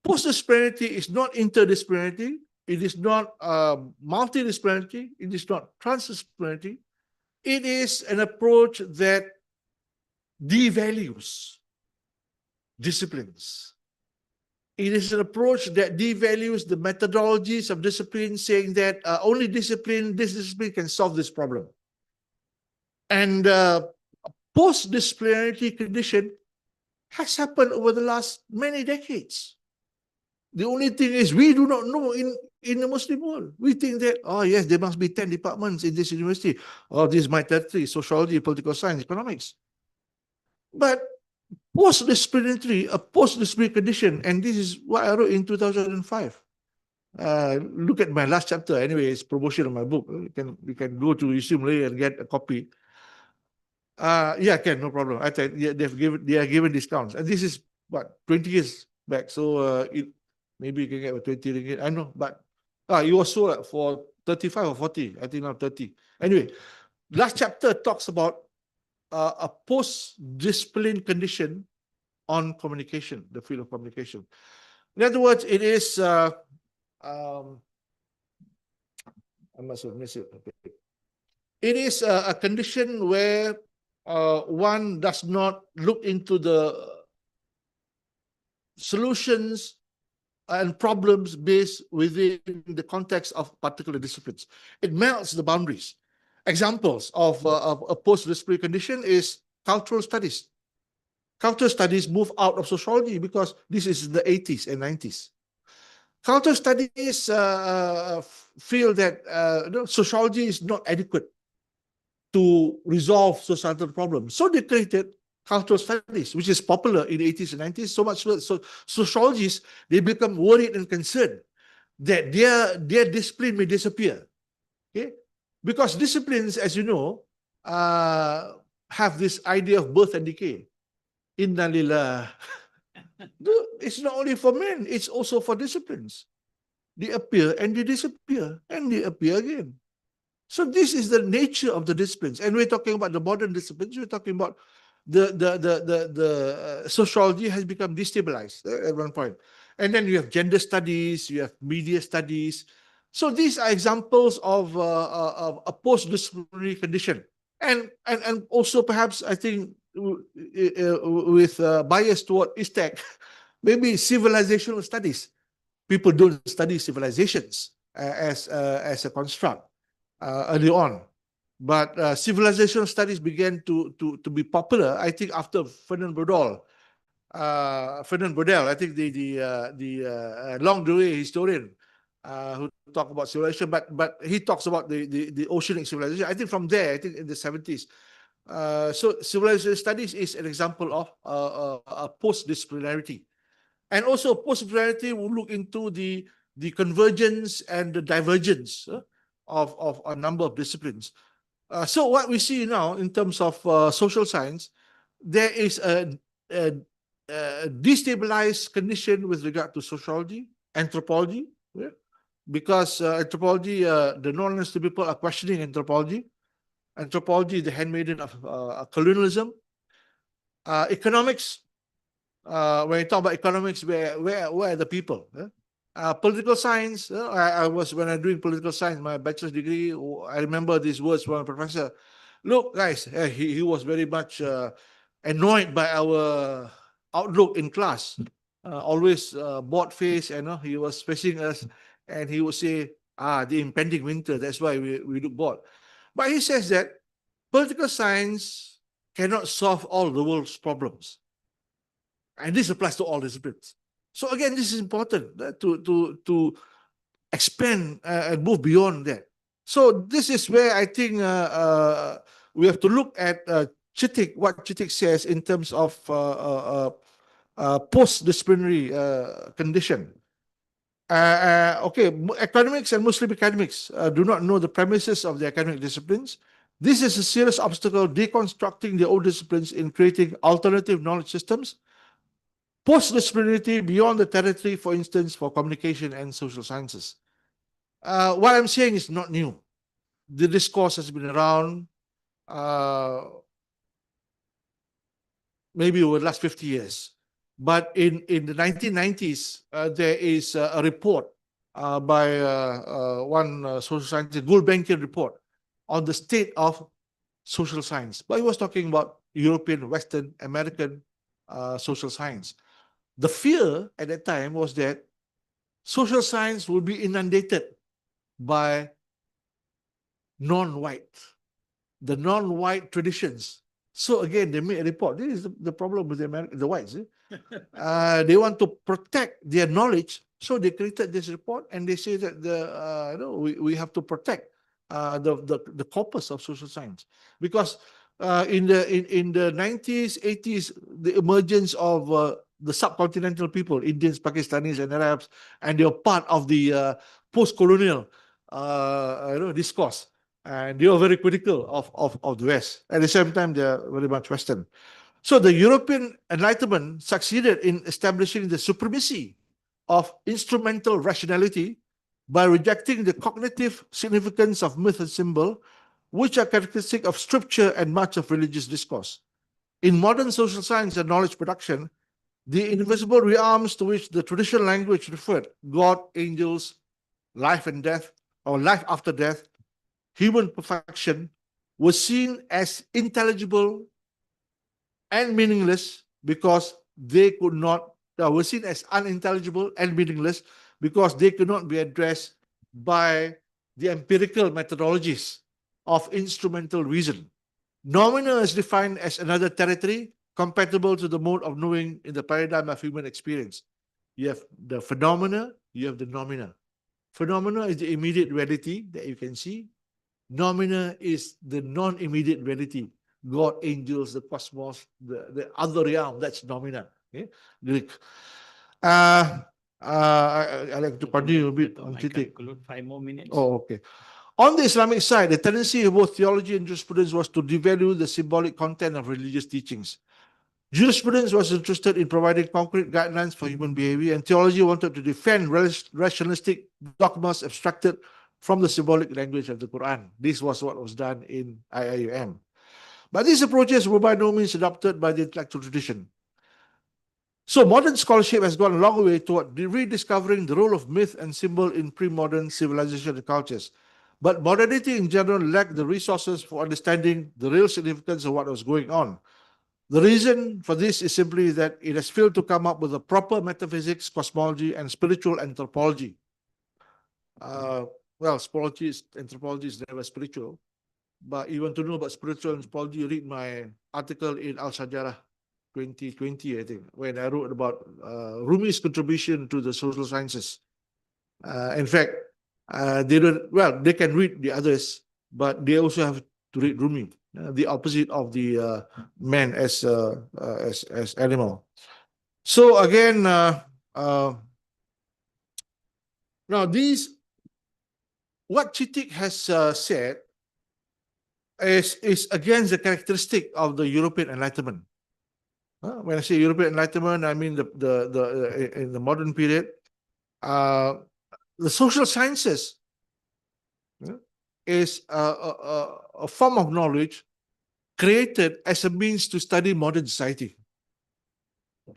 Post-disciplinarity is not interdisciplinarity. It is not multidisciplinarity. It is not transdisciplinarity. It is an approach that devalues disciplines. It is an approach that devalues the methodologies of discipline, saying that only this discipline can solve this problem. And post-disciplinarity condition has happened over the last many decades. The only thing is we do not know in the Muslim world. We think that, oh yes, there must be 10 departments in this university. Oh, this is my territory, sociology, political science, economics. But post-disciplinary condition, and this is what I wrote in 2005. Look at my last chapter. Anyway, it's promotion of my book. You can go to ISTAC-IIUM and get a copy. Yeah, can, no problem. I think they are given discounts. And this is what, 20 years back. So maybe you can get a 20 ringgit. I know, but it was sold for 35 or 40. I think now 30. Anyway, last chapter talks about a post-discipline condition on communication, the field of communication. In other words, it is, I must have missed it. Okay. It is a condition where one does not look into the solutions and problems based within the context of particular disciplines. It melts the boundaries. Examples of a post-disciplinary condition is cultural studies. Cultural studies move out of sociology because this is the 80s and 90s. Cultural studies feel that sociology is not adequate to resolve societal problems. So they created cultural studies, which is popular in the 80s and 90s, so much so sociologists, they become worried and concerned that their discipline may disappear. Okay? Because disciplines, as you know, have this idea of birth and decay. Inna lillah. It's not only for men, it's also for disciplines. They appear and they disappear and they appear again. So this is the nature of the disciplines. And we're talking about the modern disciplines, we're talking about the sociology has become destabilized at one point. And then you have gender studies, you have media studies. So these are examples of a post-disciplinary condition. And also perhaps I think with bias toward ISTAC, maybe civilizational studies. People don't study civilizations as a construct early on. But civilizational studies began to be popular, I think, after Ferdinand Brodel. I think the long-away historian who talked about civilization, but he talks about the oceanic civilization. I think from there, I think in the 70s. So civilization studies is an example of a post-disciplinarity. And also post-disciplinarity will look into the convergence and the divergence of a number of disciplines. So what we see now in terms of social science, there is a destabilized condition with regard to sociology, anthropology, because anthropology, the non-Western people are questioning anthropology. Anthropology is the handmaiden of colonialism. Economics, when you talk about economics, where are the people? Political science, when I was doing political science, my bachelor's degree, I remember these words from a professor. Look, guys, he was very much annoyed by our outlook in class. Always bored face, and he was facing us, and he would say, the impending winter, that's why we look bored. But he says that political science cannot solve all the world's problems. And this applies to all disciplines. So again, this is important to expand and move beyond that. So this is where I think we have to look at Chittick, what Chittick says in terms of post-disciplinary condition. Okay, academics and Muslim academics do not know the premises of the academic disciplines. This is a serious obstacle deconstructing the old disciplines in creating alternative knowledge systems, post-disciplinarity beyond the territory, for instance, for communication and social sciences. What I'm saying is not new. The discourse has been around maybe over the last 50 years. But in the 1990s, there is a report by one social scientist, Gulbenkian report, on the state of social science. But he was talking about European, Western, American social science. The fear at that time was that social science would be inundated by non-white, the non-white traditions. So again, they made a report. This is the problem with the whites. They want to protect their knowledge, so they created this report, and they say that we have to protect the corpus of social science, because in the 90s, 80s, the emergence of the subcontinental people, Indians, Pakistanis, and Arabs, and they were part of the post-colonial discourse. And they are very critical of the West. At the same time, they are very much Western. So the European Enlightenment succeeded in establishing the supremacy of instrumental rationality by rejecting the cognitive significance of myth and symbol, which are characteristic of scripture and much of religious discourse. In modern social science and knowledge production, the invisible realms to which the traditional language referred, God, angels, life and death, or life after death, human perfection, was seen as intelligible and meaningless because they could not, were seen as unintelligible and meaningless because they could not be addressed by the empirical methodologies of instrumental reason. Noumena is defined as another territory compatible to the mode of knowing in the paradigm of human experience. You have the phenomena, you have the noumena. Phenomena is the immediate reality that you can see. Noumena is the non-immediate reality. God, angels, the cosmos, the other realm, that's noumena. Okay? Greek. I like to continue a bit on Citic. 5 more minutes. Oh, okay. On the Islamic side, the tendency of both theology and jurisprudence was to devalue the symbolic content of religious teachings. Jurisprudence was interested in providing concrete guidelines for human behavior, and theology wanted to defend rationalistic dogmas abstracted from the symbolic language of the Quran. This was what was done in IIUM. But these approaches were by no means adopted by the intellectual tradition. So modern scholarship has gone a long way toward rediscovering the role of myth and symbol in pre-modern civilization and cultures. But modernity in general lacked the resources for understanding the real significance of what was going on. The reason for this is simply that it has failed to come up with a proper metaphysics, cosmology, and spiritual anthropology. Well, anthropology is never spiritual, but you want to know about spiritual anthropology, you read my article in Al Shajarah 2020, I think, when I wrote about Rumi's contribution to the social sciences. In fact, they can read the others, but they also have to read Rumi, the opposite of the man as animal. So again, now what Citic has said is against the characteristic of the European Enlightenment. When I say European Enlightenment, I mean in the modern period, the social sciences is a form of knowledge created as a means to study modern society.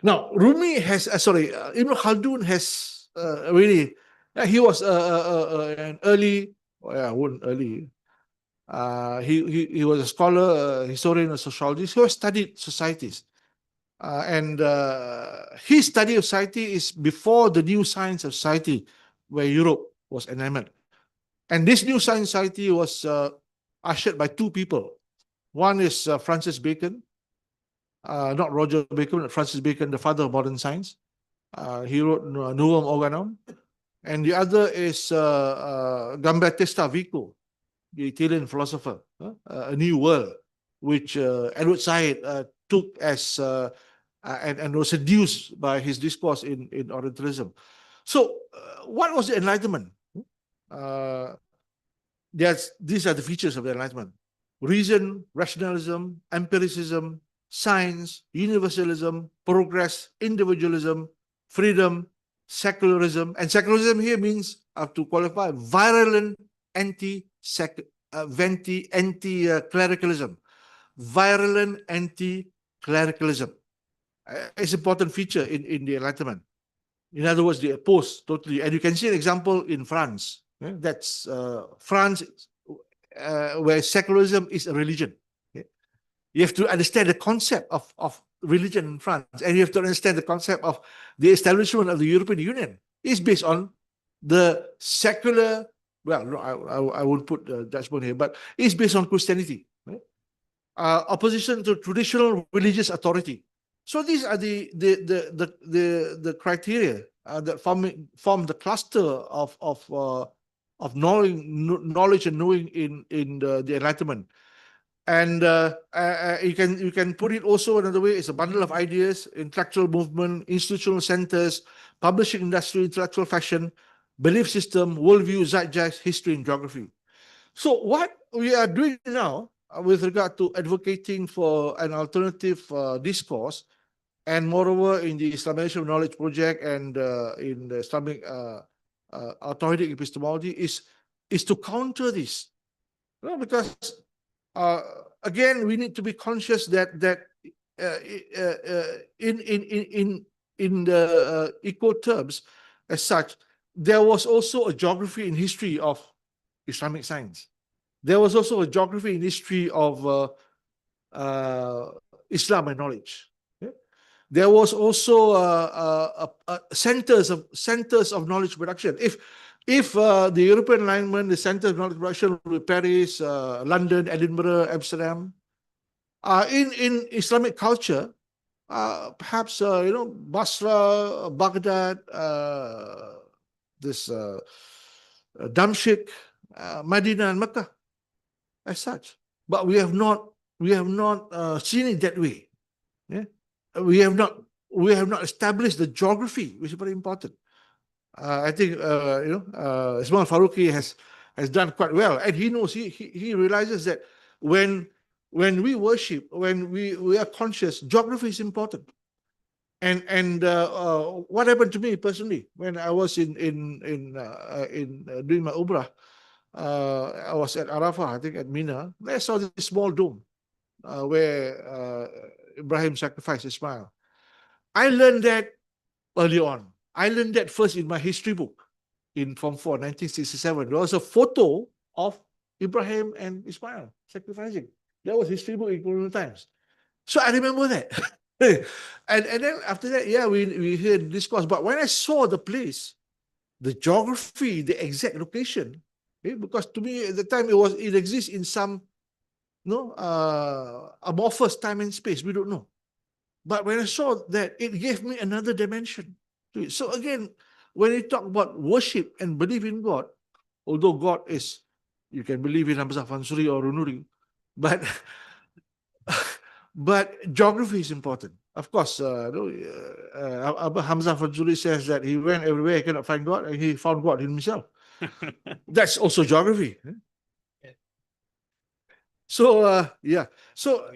Now, Rumi has, Ibn Khaldun has really, he was an early, he was a scholar, historian, a sociologist who has studied societies. And his study of society is before the new science of society, where Europe was enamored. And this new science society was ushered by two people. One is Francis Bacon, not Roger Bacon, but Francis Bacon, the father of modern science. He wrote Novum Organum. And the other is Gambattista Vico, the Italian philosopher, A New World, which Edward Said took as and was seduced by his discourse in Orientalism. So, what was the Enlightenment? These are the features of the Enlightenment. reason, rationalism, empiricism, science, universalism, progress, individualism, freedom, secularism. And secularism here means, I have to qualify, virulent anti-clericalism. Virulent anti-clericalism. It's an important feature in the Enlightenment. In other words, they oppose totally. And you can see an example in France. That's France, where secularism is a religion. You have to understand the concept of religion in France, and you have to understand the concept of the establishment of the European Union. It's based on the secular, well, no, I won't put judgment here, but it's based on Christianity. Opposition to traditional religious authority. So these are the criteria that form the cluster of knowledge and knowing in the Enlightenment. And you can put it also another way. It's a bundle of ideas, intellectual movement, institutional centers, publishing industry, intellectual fashion, belief system, worldview, zeitgeist, history, and geography. So what we are doing now with regard to advocating for an alternative discourse, and moreover in the Islamization of Knowledge project and in the Islamic authoritative epistemology, is to counter this. Because again, we need to be conscious that in the equal terms as such, there was also a geography and history of Islamic science. There was also a geography and history of Islam and knowledge. There was also centers of knowledge production. If the European Enlightenment, the centers of knowledge production were Paris, London, Edinburgh, Amsterdam, in Islamic culture, perhaps Basra, Baghdad, this Damashq, Medina, and Mecca, as such. But we have not seen it that way. Yeah? We have not established the geography, which is very important. I think Ismail Faruqi has done quite well, and he knows, he realizes that when we worship, when we are conscious, geography is important. And what happened to me personally when I was in doing my Umrah, I was at Arafah, I think at Mina. I saw this small dome where Ibrahim sacrificed Ismail. I learned that early on. I learned that first in my history book in Form 4, 1967. There was a photo of Ibrahim and Ismail sacrificing. That was history book in colonial times. So I remember that. and then after that, yeah, we heard discourse. But when I saw the place, the geography, the exact location, because to me at the time it exists in some amorphous time and space. We don't know. But when I saw that, it gave me another dimension to it. So again, when you talk about worship and believe in God, although God is, you can believe in Hamzah Fansuri or Runuri, but geography is important. Of course, Hamzah Fansuri says that he went everywhere, he cannot find God, and he found God in himself. That's also geography. So yeah. So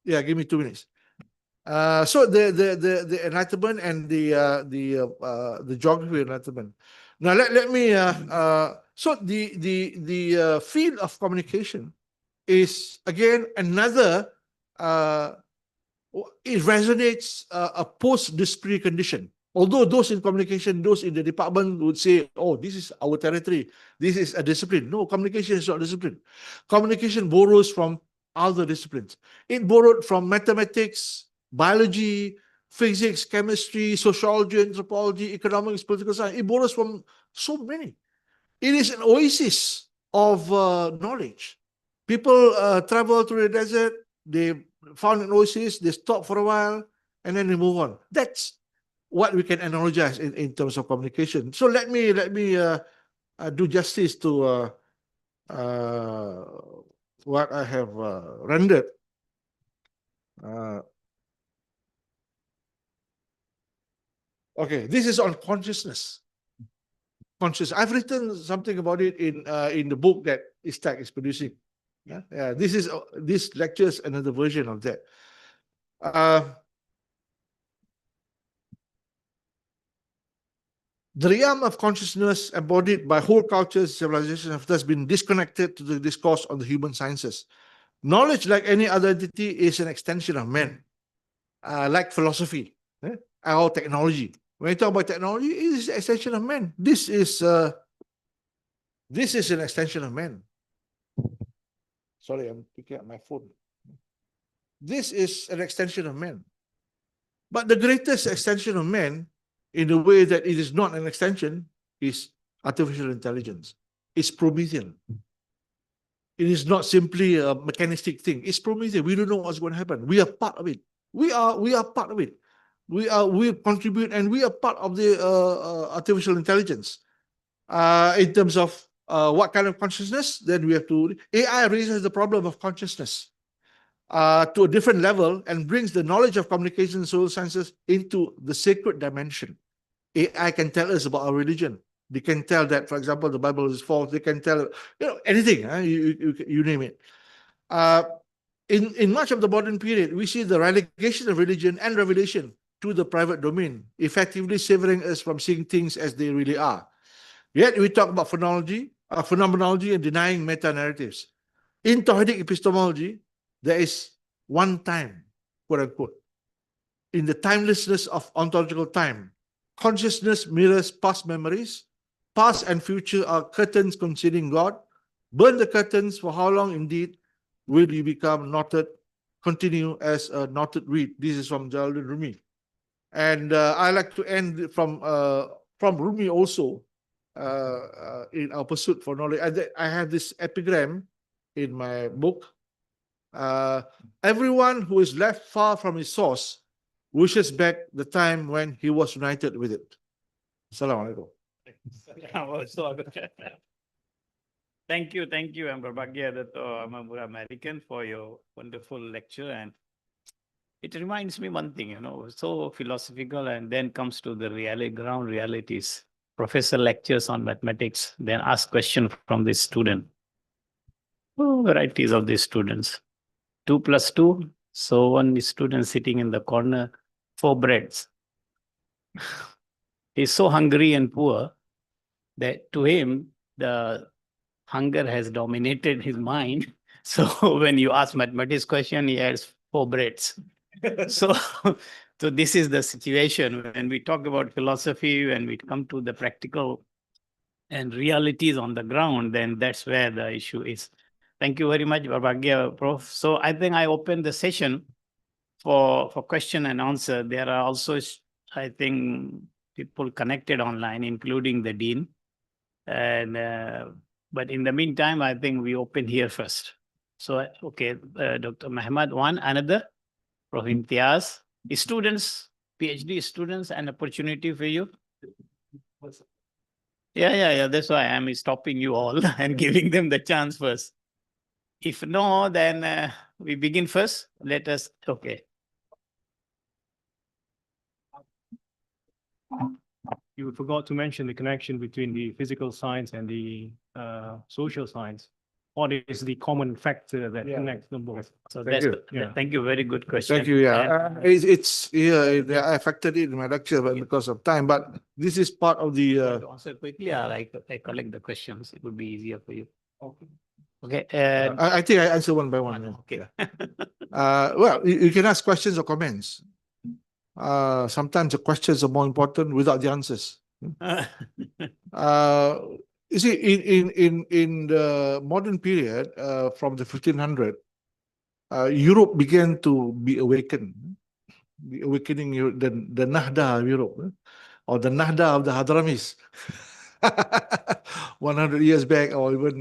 yeah, give me 2 minutes. So the Enlightenment and the geography of Enlightenment. Now let me so the field of communication is again another it resonates a post-disciplinary condition. Although those in communication, those in the department would say, oh, this is our territory, this is a discipline. No, communication is not discipline. Communication borrows from other disciplines. It borrowed from mathematics, biology, physics, chemistry, sociology, anthropology, economics, political science. It borrows from so many. It is an oasis of knowledge. People travel through the desert, they found an oasis, they stop for a while, and then they move on. That's what we can analogize in terms of communication. So let me do justice to what I have rendered. Okay, this is on consciousness. I've written something about it in the book that ISTAC is producing. Yeah, this lecture is another version of that. The realm of consciousness embodied by whole cultures, civilizations have thus been disconnected to the discourse on the human sciences. Knowledge, like any other entity, is an extension of man, like philosophy or technology. When you talk about technology, it is an extension of man. This is an extension of man. Sorry, I'm picking up my phone. This is an extension of man. But the greatest extension of man, in the way that it is not an extension, is artificial intelligence. It's Promethean. It is not simply a mechanistic thing. It's Promethean. We don't know what's going to happen. We are part of it. We are part of it. We contribute, and we are part of the artificial intelligence. In terms of what kind of consciousness, then we have to. AI raises the problem of consciousness to a different level and brings the knowledge of communication and social sciences into the sacred dimension. AI can tell us about our religion. They can tell that, for example, the Bible is false. They can tell, anything. You name it. In much of the modern period, we see the relegation of religion and revelation to the private domain, effectively severing us from seeing things as they really are. Yet we talk about phenomenology and denying meta-narratives. In Tawhidic epistemology, there is one time, quote unquote. In the timelessness of ontological time, consciousness mirrors past memories. Past and future are curtains concealing God. Burn the curtains, for how long indeed will you become knotted, continue as a knotted reed? This is from Jalaluddin Rumi. And I like to end from Rumi also, in our pursuit for knowledge. I have this epigram in my book. Everyone who is left far from his source wishes back the time when he was united with it. Assalamualaikum. Thank you, I'm Berbahagia Dato' Amamura American for your wonderful lecture, and it reminds me one thing, so philosophical, and then comes to the ground realities. Professor lectures on mathematics, then ask question from the student. Varieties of these students. 2 plus 2. So one student sitting in the corner, 4 breads. He's so hungry and poor that to him, the hunger has dominated his mind. So when you ask mathematics question, he has 4 breads. So this is the situation. When we talk about philosophy, when we come to the practical and realities on the ground, then that's where the issue is. Thank you very much, Berbahagia, Prof. So I think I open the session for question and answer. There are also, I think, people connected online, including the Dean. And but in the meantime, I think we open here first. So, okay, Dr. Muhammad, one, another, Prof. Imtiaz, students, PhD students, an opportunity for you. Yeah. That's why I'm stopping you all and giving them the chance first. If no, then we begin first. Let us, okay. You forgot to mention the connection between the physical science and the social science. What is the common factor that connects them both? So Thank you. Thank you. Very good question. Thank you. Yeah, I factored it in my lecture, but because of time. But this is part of the. To answer quickly, I collect the questions. It would be easier for you. Okay. I think I answer one by one. Okay. Well, you can ask questions or comments. Sometimes the questions are more important without the answers. You see, in the modern period, from the 1500, Europe began to be awakened. The awakening, the Nahda of Europe, or the Nahda of the Hadramis, 100 years back, or even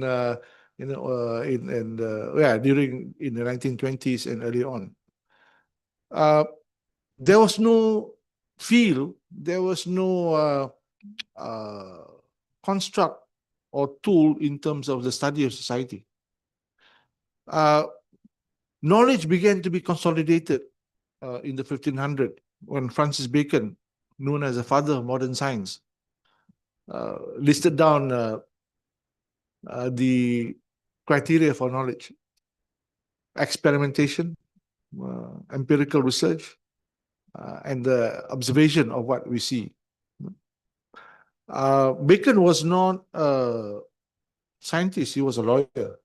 during in the 1920s and early on. There was no field, there was no construct or tool in terms of the study of society. Knowledge began to be consolidated in the 1500 when Francis Bacon, known as the father of modern science, listed down the criteria for knowledge. experimentation, empirical research, and the observation of what we see. Bacon was not a scientist, he was a lawyer.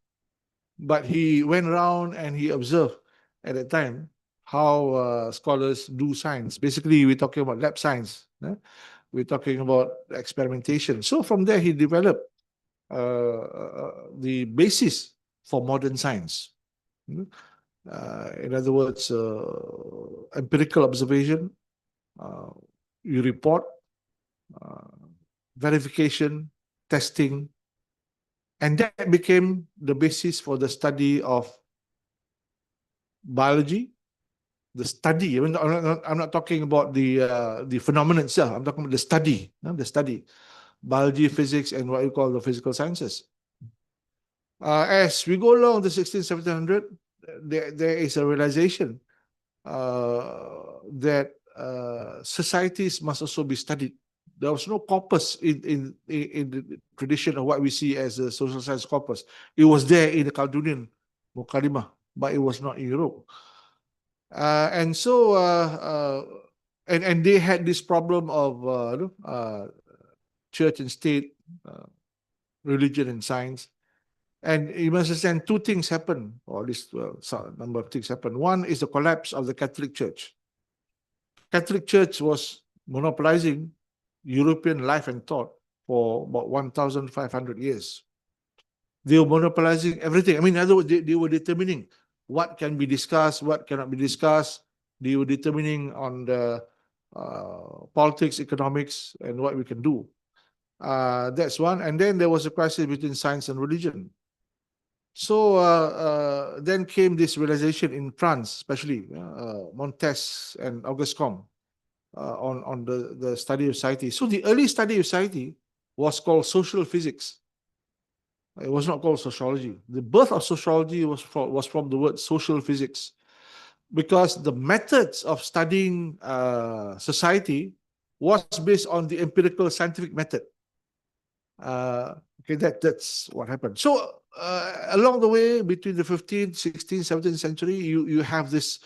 But he went around and he observed at that time how scholars do science. Basically, we're talking about lab science. We're talking about experimentation. So from there, he developed the basis for modern science. In other words, empirical observation, you report, verification, testing, and that became the basis for the study of biology, the study. I mean, I'm not talking about the phenomenon itself. I'm talking about the study, biology, physics, and what you call the physical sciences. As we go along the 1700, there is a realization that societies must also be studied. There was no corpus in the tradition of what we see as a social science corpus. It was there in the Chaldean Mukaddimah, but it was not in Europe. And so, and they had this problem of church and state, religion and science. And you must understand, two things happen, or at least a number of things happen. One is the collapse of the Catholic Church. Catholic Church was monopolizing European life and thought for about 1,500 years. They were monopolizing everything. I mean, in other words, they were determining what can be discussed, what cannot be discussed. They were determining on the politics, economics, and what we can do. That's one. And then there was a crisis between science and religion. So then came this realization in France, especially Montesquieu and Auguste Comte on the study of society. So the early study of society was called social physics. It was not called sociology. The birth of sociology was from the word social physics, because the methods of studying society was based on the empirical scientific method. Okay, that's what happened. So along the way, between the 15th, 16th, 17th century, you have this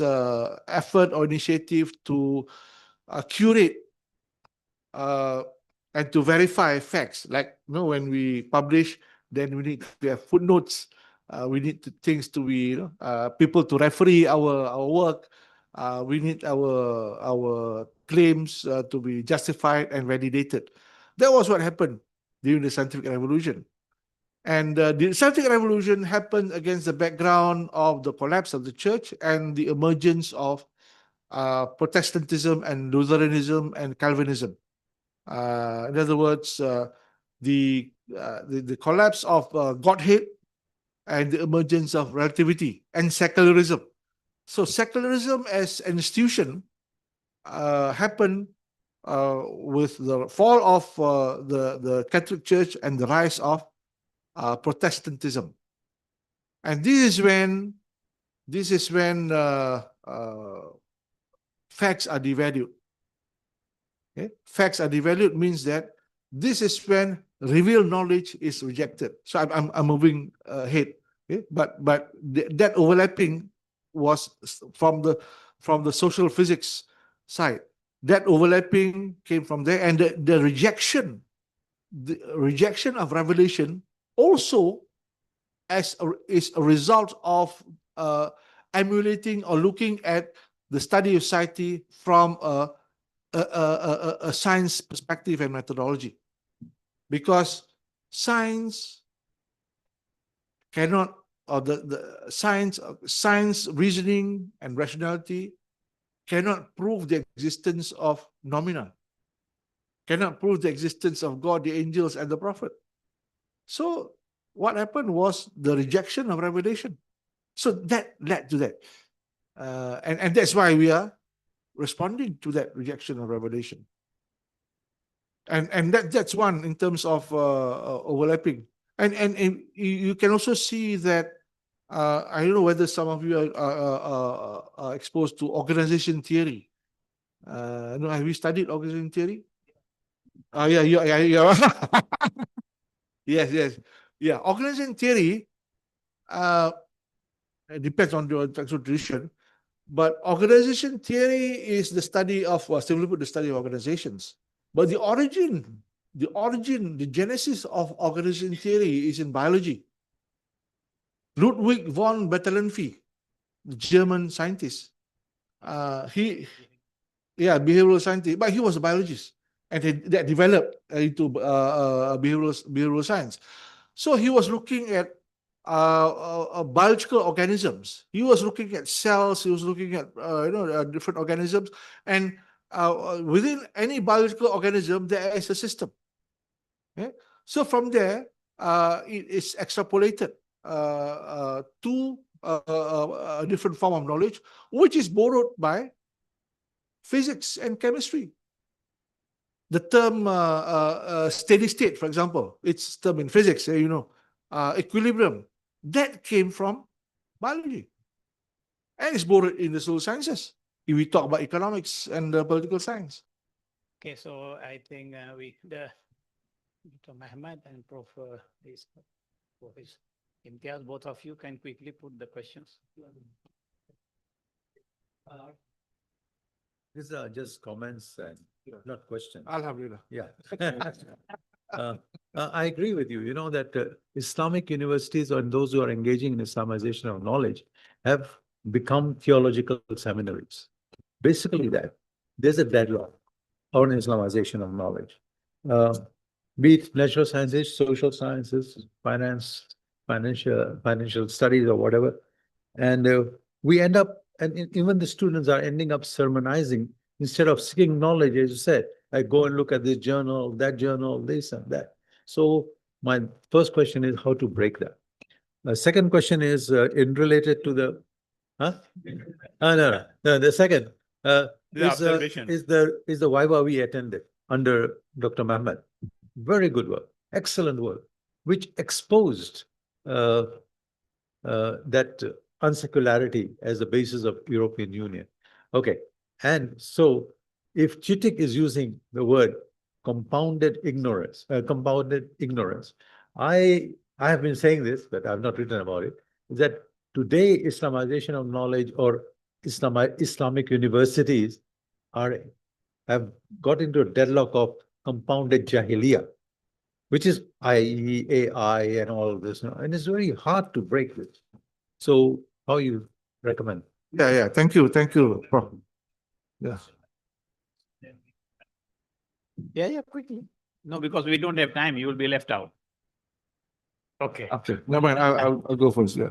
effort or initiative to curate and to verify facts. Like, when we publish, then we need to have footnotes. We need things to be, people to referee our work. We need our claims to be justified and validated. That was what happened during the scientific revolution. And the scientific revolution happened against the background of the collapse of the church and the emergence of Protestantism and Lutheranism and Calvinism. In other words, the collapse of Godhead and the emergence of relativity and secularism. So secularism as an institution happened with the fall of the Catholic Church and the rise of Protestantism. And this is when facts are devalued. Okay? Facts are devalued means that this is when revealed knowledge is rejected. So I'm moving ahead. Okay? But that overlapping was from the social physics side. That overlapping came from there, and the rejection of revelation also is a result of emulating or looking at the study of society from a science perspective and methodology, because science cannot, or the science reasoning and rationality cannot prove the existence of phenomena, cannot prove the existence of God, the angels, and the prophet. So what happened was the rejection of revelation. So that led to that. And that's why we are responding to that rejection of revelation. And that's one in terms of overlapping. And you can also see that, I don't know whether some of you are exposed to organization theory. Have you studied organization theory? Yeah. Yes. Yeah, organization theory It depends on your textual tradition. But organization theory is the study of, well, simply put, the study of organizations. But the genesis of organization theory is in biology. Ludwig von Bertalanffy, the German scientist, behavioral scientist, but he was a biologist, and that developed into behavioral science. So he was looking at biological organisms. He was looking at cells. He was looking at different organisms, and within any biological organism there is a system. Okay? So from there, it is extrapolated to a different form of knowledge, which is borrowed by physics and chemistry. The term steady state, for example, it's a term in physics, equilibrium, that came from biology. And it's borrowed in the social sciences, if we talk about economics and political science. Okay, so I think Dr. Mehmet and Prof. Imtiaz, both of you can quickly put the questions. These are just comments and not questions. Alhamdulillah. Yeah. I agree with you. You know that Islamic universities and those who are engaging in Islamization of knowledge have become theological seminaries. Basically that. There's a deadlock on Islamization of knowledge. Be it natural sciences, social sciences, financial studies or whatever. And we end up, and even the students are ending up sermonizing instead of seeking knowledge, as you said. I go and look at this journal, this and that. So my first question is how to break that. The second question is in related to the, no. The second is the Viva we attended under Dr. Mehmet. Very good work, excellent work, which exposed that unsecularity as the basis of European Union. Okay, and so if Chitik is using the word compounded ignorance, I have been saying this, but I've not written about it, is that today Islamization of knowledge or Islamic universities have got into a deadlock of compounded jahiliyyah, which is AI and all of this, and it's very hard to break this. So how you recommend? Yeah. Thank you, Prof. Yeah. Yeah, quickly. No, because we don't have time. You will be left out. Okay. Never mind. I'll go first. Yeah.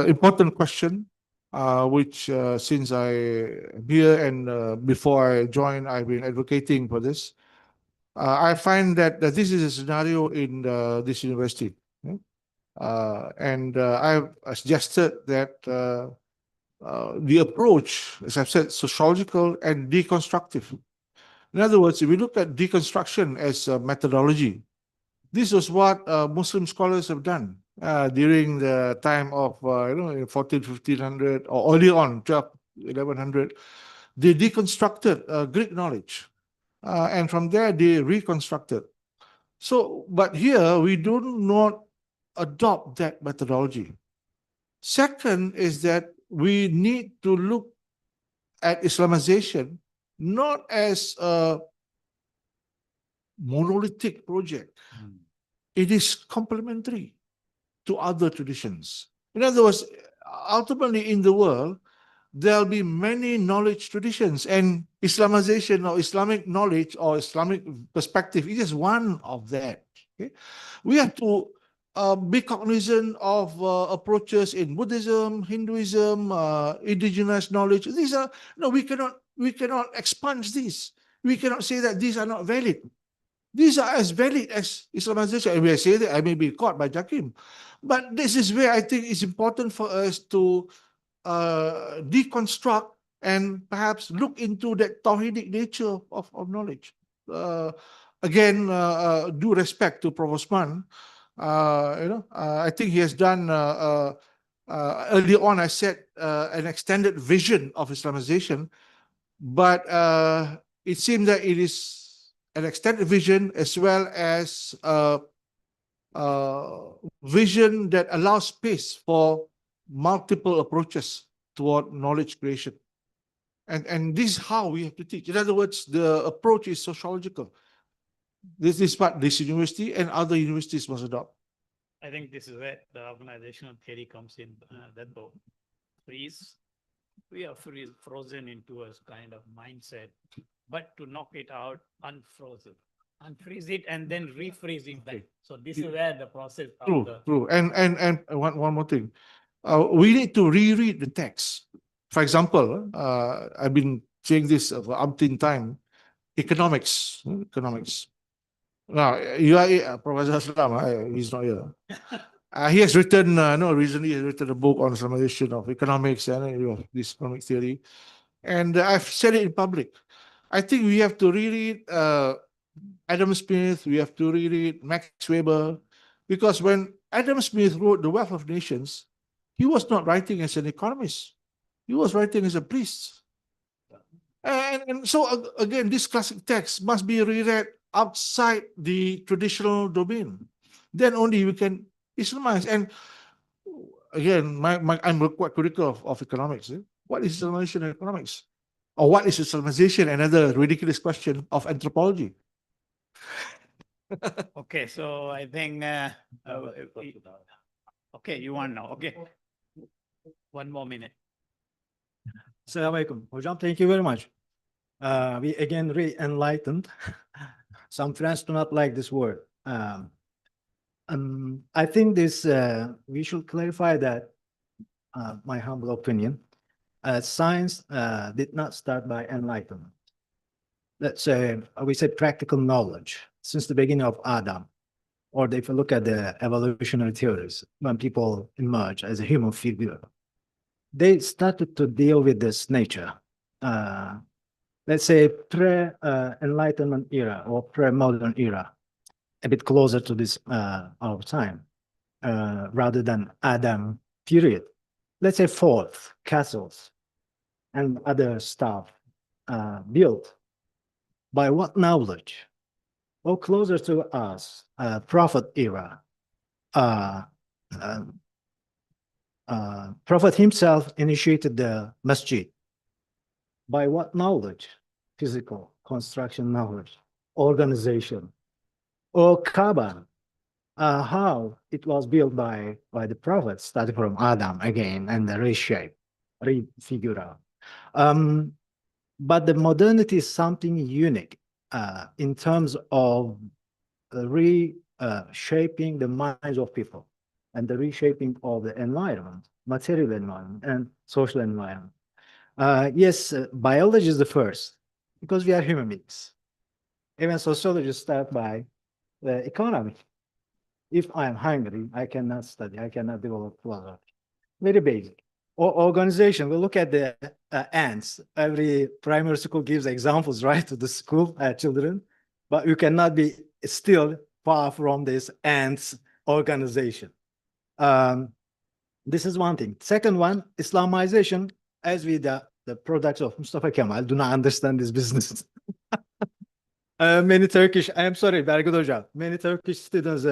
Important question, which since I'm here and before I joined, I've been advocating for this. I find that this is a scenario in this university. And I've suggested that the approach, as I've said, sociological and deconstructive. In other words, if we look at deconstruction as a methodology, this was what Muslim scholars have done during the time of 1500 or early on, 1100. They deconstructed Greek knowledge. And from there, they reconstructed. So, but here, we do not adopt that methodology. Second is that we need to look at Islamization not as a monolithic project. It is complementary to other traditions. In other words, ultimately in the world, there'll be many knowledge traditions, and Islamization or Islamic knowledge or Islamic perspective is just one of that. Okay? We have to be cognizant of approaches in Buddhism, Hinduism, indigenous knowledge. These are we cannot expunge these. We cannot say that these are not valid. These are as valid as Islamization. And when I say that, I may be caught by Jakim. But this is where I think it's important for us to deconstruct and perhaps look into that Tawhidic nature of knowledge. Again, due respect to Prof. Osman, I think he has done, early on I said, an extended vision of Islamization, but it seems that it is an extended vision as well as a vision that allows space for multiple approaches toward knowledge creation. And this is how we have to teach. In other words, the approach is sociological. This is what this university and other universities must adopt. I think this is where the organizational theory comes in. That book freeze. We are frozen into a kind of mindset, but to knock it out, unfreeze it, and then refreeze it back. So this is where the process of True, the true. And one more thing. We need to reread the text. For example, I've been saying this for umpteen time. Economics. Now, you are Professor Aslam, he's not here. He has written, no, recently he has written a book on Civilisation of economics and this economic theory. And I've said it in public. I think we have to reread Adam Smith, we have to reread Max Weber, because when Adam Smith wrote The Wealth of Nations, he was not writing as an economist. He was writing as a priest. And so, again, this classic text must be reread outside the traditional domain. Then only we can Islamize. And again, I'm quite critical of economics. What is Islamization in economics? Or what is Islamization? Another ridiculous question of anthropology. Okay, so I think okay, you want now. Okay. 1 more minute. Assalamualaikum. Hocam, thank you very much. We again re-enlightened. Some friends do not like this word. I think this we should clarify that, my humble opinion, science did not start by enlightenment. Let's say we say practical knowledge since the beginning of Adam, or if you look at the evolutionary theories, when people emerge as a human figure, they started to deal with this nature. Let's say pre-enlightenment era or pre-modern era, a bit closer to this our time, rather than Adam period. Let's say forts, castles, and other stuff built by what knowledge? Or closer to us, Prophet era. Prophet himself initiated the masjid. By what knowledge? Physical, construction knowledge, organization. Or Kaaba, how it was built by the Prophet, starting from Adam again, and the reshape, refigure out. But the modernity is something unique in terms of reshaping the minds of people and the reshaping of the environment, material environment and social environment. Yes, biology is the first because we are human beings. Even sociologists start by the economy. If I'm hungry, I cannot study, I cannot develop philosophy. Very basic. Or organization, we look at the ants. Every primary school gives examples, right, to the school children, but you cannot be still far from this ants organization. This is one thing. Second one, Islamization, as we the products of Mustafa Kemal, do not understand this business. Many Turkish, I'm sorry, very good job. Many Turkish students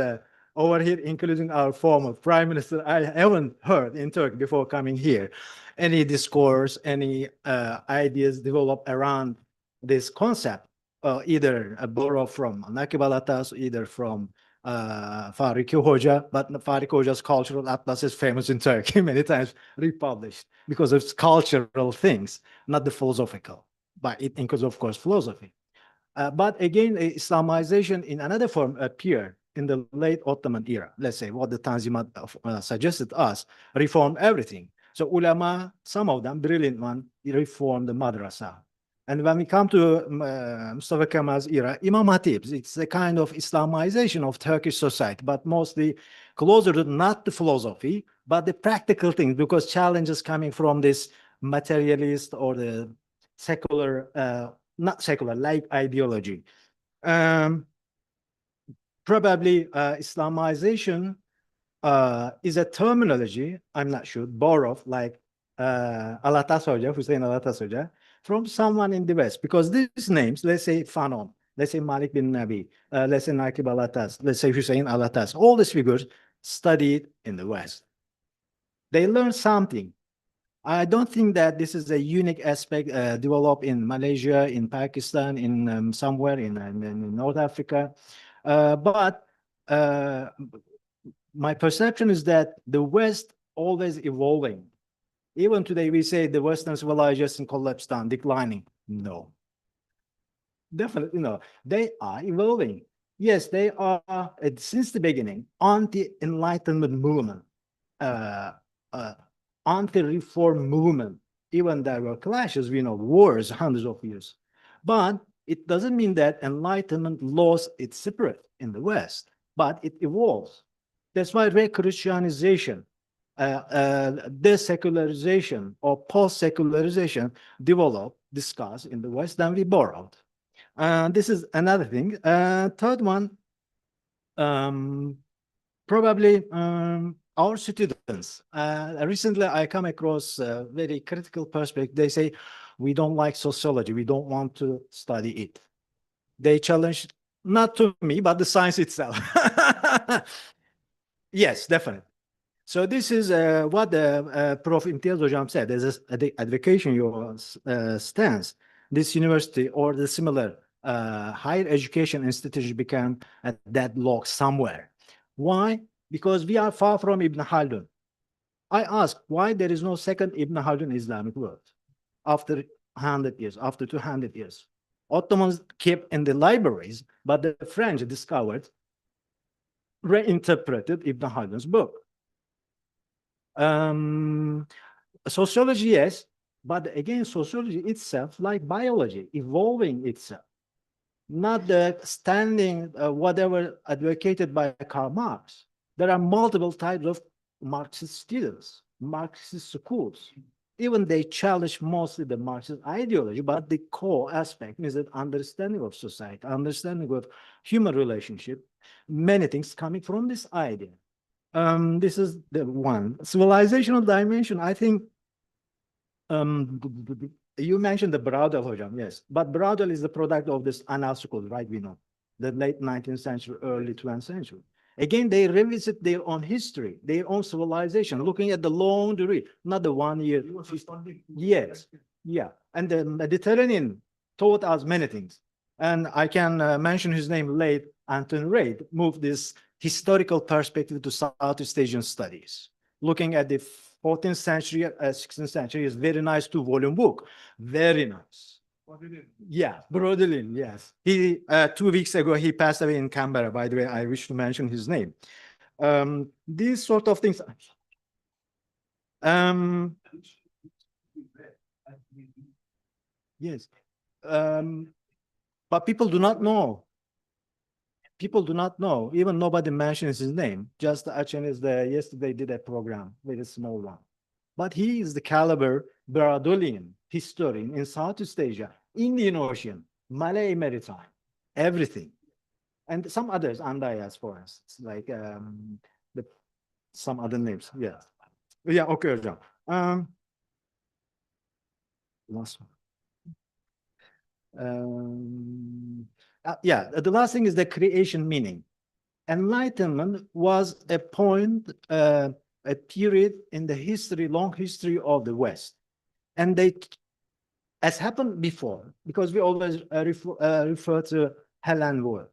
over here, including our former prime minister, I haven't heard in Turkey before coming here any discourse, any ideas developed around this concept, either borrowed from Nakib Alatas, either from Farik Hoca, but Farik Hoca's cultural atlas is famous in Turkey, many times republished because of its cultural things, not the philosophical, but it includes, of course, philosophy. But again, Islamization in another form appeared in the late Ottoman era. Let's say what the Tanzimat suggested us, reform everything. So ulama, some of them, brilliant one, reformed the madrasa. And when we come to Mustafa Kemal's era, Imam Hatib, it's a kind of Islamization of Turkish society, but mostly closer to not the philosophy, but the practical things, because challenges coming from this materialist or the secular, not secular, like ideology. Probably Islamization is a terminology, I'm not sure, borrowed like Alatas Hoca, Hussein Alatas Hoca, from someone in the West, because these names, let's say Fanon, let's say Malik bin Nabi, let's say Nakib Alatas, let's say Hussein Alatas, all these figures studied in the West. They learn something. I don't think that this is a unique aspect developed in Malaysia, in Pakistan, in somewhere in North Africa. But my perception is that the West always evolving. Even today, we say the Western civilization collapsed down, declining. No. Definitely no. They are evolving. Yes, they are, since the beginning, anti-enlightenment movement, anti-reform movement. Even there were clashes, we know, wars, hundreds of years. But it doesn't mean that enlightenment lost its spirit in the West, but it evolves. That's why re-Christianization, desecularization, or post-secularization developed, discussed in the West, then we borrowed. This is another thing. Third one, probably our students. Recently, I come across a very critical perspective. They say, we don't like sociology. We don't want to study it. They challenge, not to me, but the science itself. Yes, definitely. So this is what Prof. Imtiaz Hocam said. As the advocation your stance, this university or the similar higher education institution became a deadlock somewhere. Why? Because we are far from Ibn Khaldun. I ask why there is no second Ibn Khaldun Islamic world after 100 years, after 200 years. Ottomans kept in the libraries, but the French discovered, reinterpreted Ibn Khaldun's book. Sociology, yes, but again, sociology itself, like biology, evolving itself, not the standing whatever advocated by Karl Marx. There are multiple types of Marxist students, Marxist schools. Even they challenge mostly the Marxist ideology, but the core aspect is that understanding of society, understanding of human relationship, many things coming from this idea. This is the one. Civilizational dimension, I think, you mentioned the Braudel, Hocam, yes. But Braudel is the product of this Anal school, right? We know. The late 19th century, early 20th century. Again, they revisit their own history, their own civilization, looking at the long duration, not the 1 year. Yes, yeah. And the Mediterranean taught us many things. And I can mention his name, late Anthony Reid, moved this historical perspective to Southeast Asian studies. Looking at the 14th century, 16th century is very nice two-volume book. Very nice. Yeah, Brodelin, yes. He 2 weeks ago, he passed away in Canberra. By the way, I wish to mention his name. These sort of things. Yes. But people do not know. People do not know. Even nobody mentions his name. Just Achen's yesterday did a program, very small one. But he is the caliber Braudolian historian in Southeast Asia, Indian Ocean, Malay Maritime, everything. And some others, Andayas, for instance, like some other names. Yeah. Yeah, okay, John. Last one. Yeah, the last thing is the creation meaning. Enlightenment was a point, a period in the history, long history of the West. And they, as happened before, because we always refer to Hellenic world,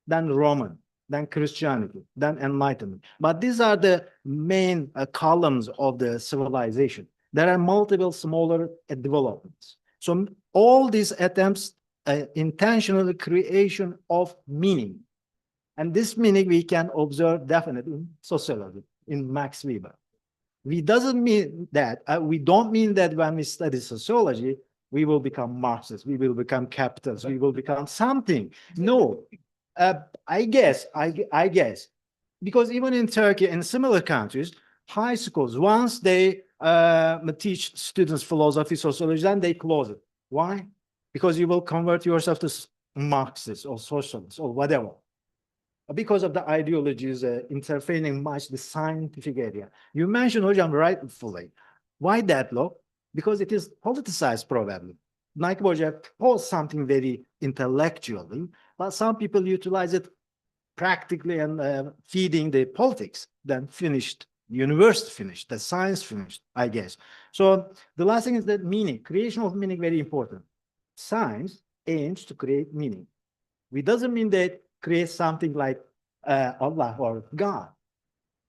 then Roman, then Christianity, then Enlightenment. But these are the main columns of the civilization. There are multiple smaller developments. So all these attempts, intentional creation of meaning. And this meaning we can observe definitely in sociology, in Max Weber. We don't mean that when we study sociology, we will become Marxists, we will become capitalists, we will become something. No, I guess, because even in Turkey and similar countries, high schools, once they teach students philosophy, sociology, then they close it. Why? Because you will convert yourself to Marxist or socialist or whatever. Because of the ideologies interfering much the scientific area. You mentioned, Hocam, rightfully. Why deadlock? Because it is politicized probably. Nike Hoca proposed something very intellectually, but some people utilize it practically and feeding the politics, then finished university finished, the science finished, I guess. So the last thing is that meaning, creation of meaning, very important. Science aims to create meaning. It doesn't mean that create something like Allah or God,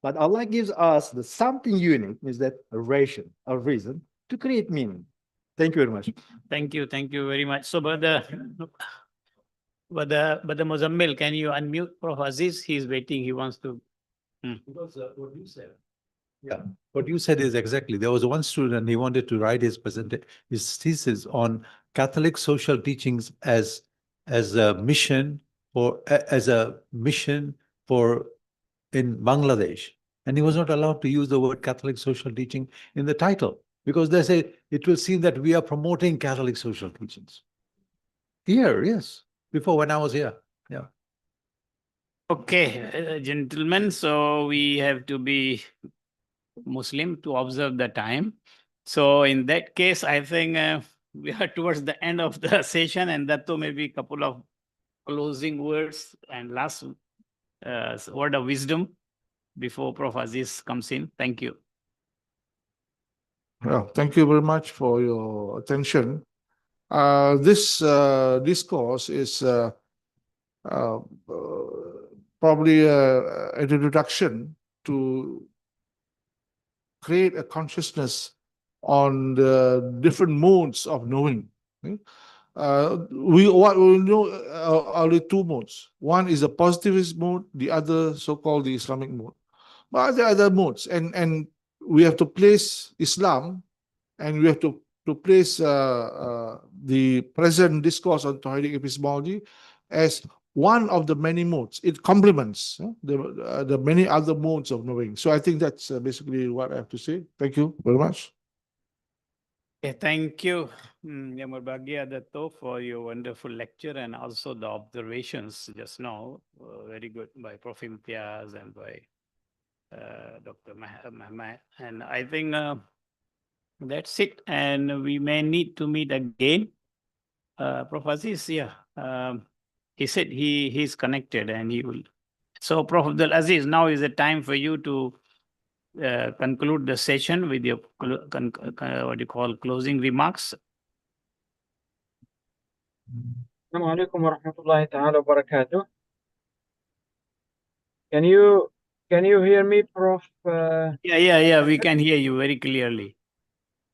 but Allah gives us the something unique, is that a ration, a reason to create meaning. Thank you very much. Thank you very much. So, Brother Muzammil, can you unmute Prof. Aziz? He's waiting. He wants to. Because what you said. Yeah, what you said is exactly. There was one student, he wanted to write his thesis on Catholic social teachings as a mission for in Bangladesh. And he was not allowed to use the word Catholic social teaching in the title because they say it will seem that we are promoting Catholic social teachings. Here, yes, before when I was here. Yeah. Okay, gentlemen, so we have to be Muslim to observe the time. So in that case, I think we are towards the end of the session, and that too maybe a couple of closing words and last word of wisdom before Prof. Aziz comes in. Thank you. Well, thank you very much for your attention. This discourse is probably an introduction to create a consciousness on the different modes of knowing. We know only two modes. One is the positivist mode, the other so-called the Islamic mode. But there are other modes, and we have to place Islam, and we have to place the present discourse on Tawhidic epistemology as one of the many modes. It complements the many other modes of knowing. So I think that's basically what I have to say. Thank you very much. Okay, thank you, Yang Berbahagia Dato, for your wonderful lecture and also the observations just now. Very good by Prof. Imtiaz and by Dr. Mahmoud. And I think that's it. And we may need to meet again. Prof. Aziz, yeah. He said he's connected and he will. So, Prof. Abdul Aziz, now is the time for you to conclude the session with your what you call closing remarks. Assalamu alaikum wa rahmatullahi ta'ala wa barakatuh. Can you hear me, Prof? Yeah, we can hear you very clearly.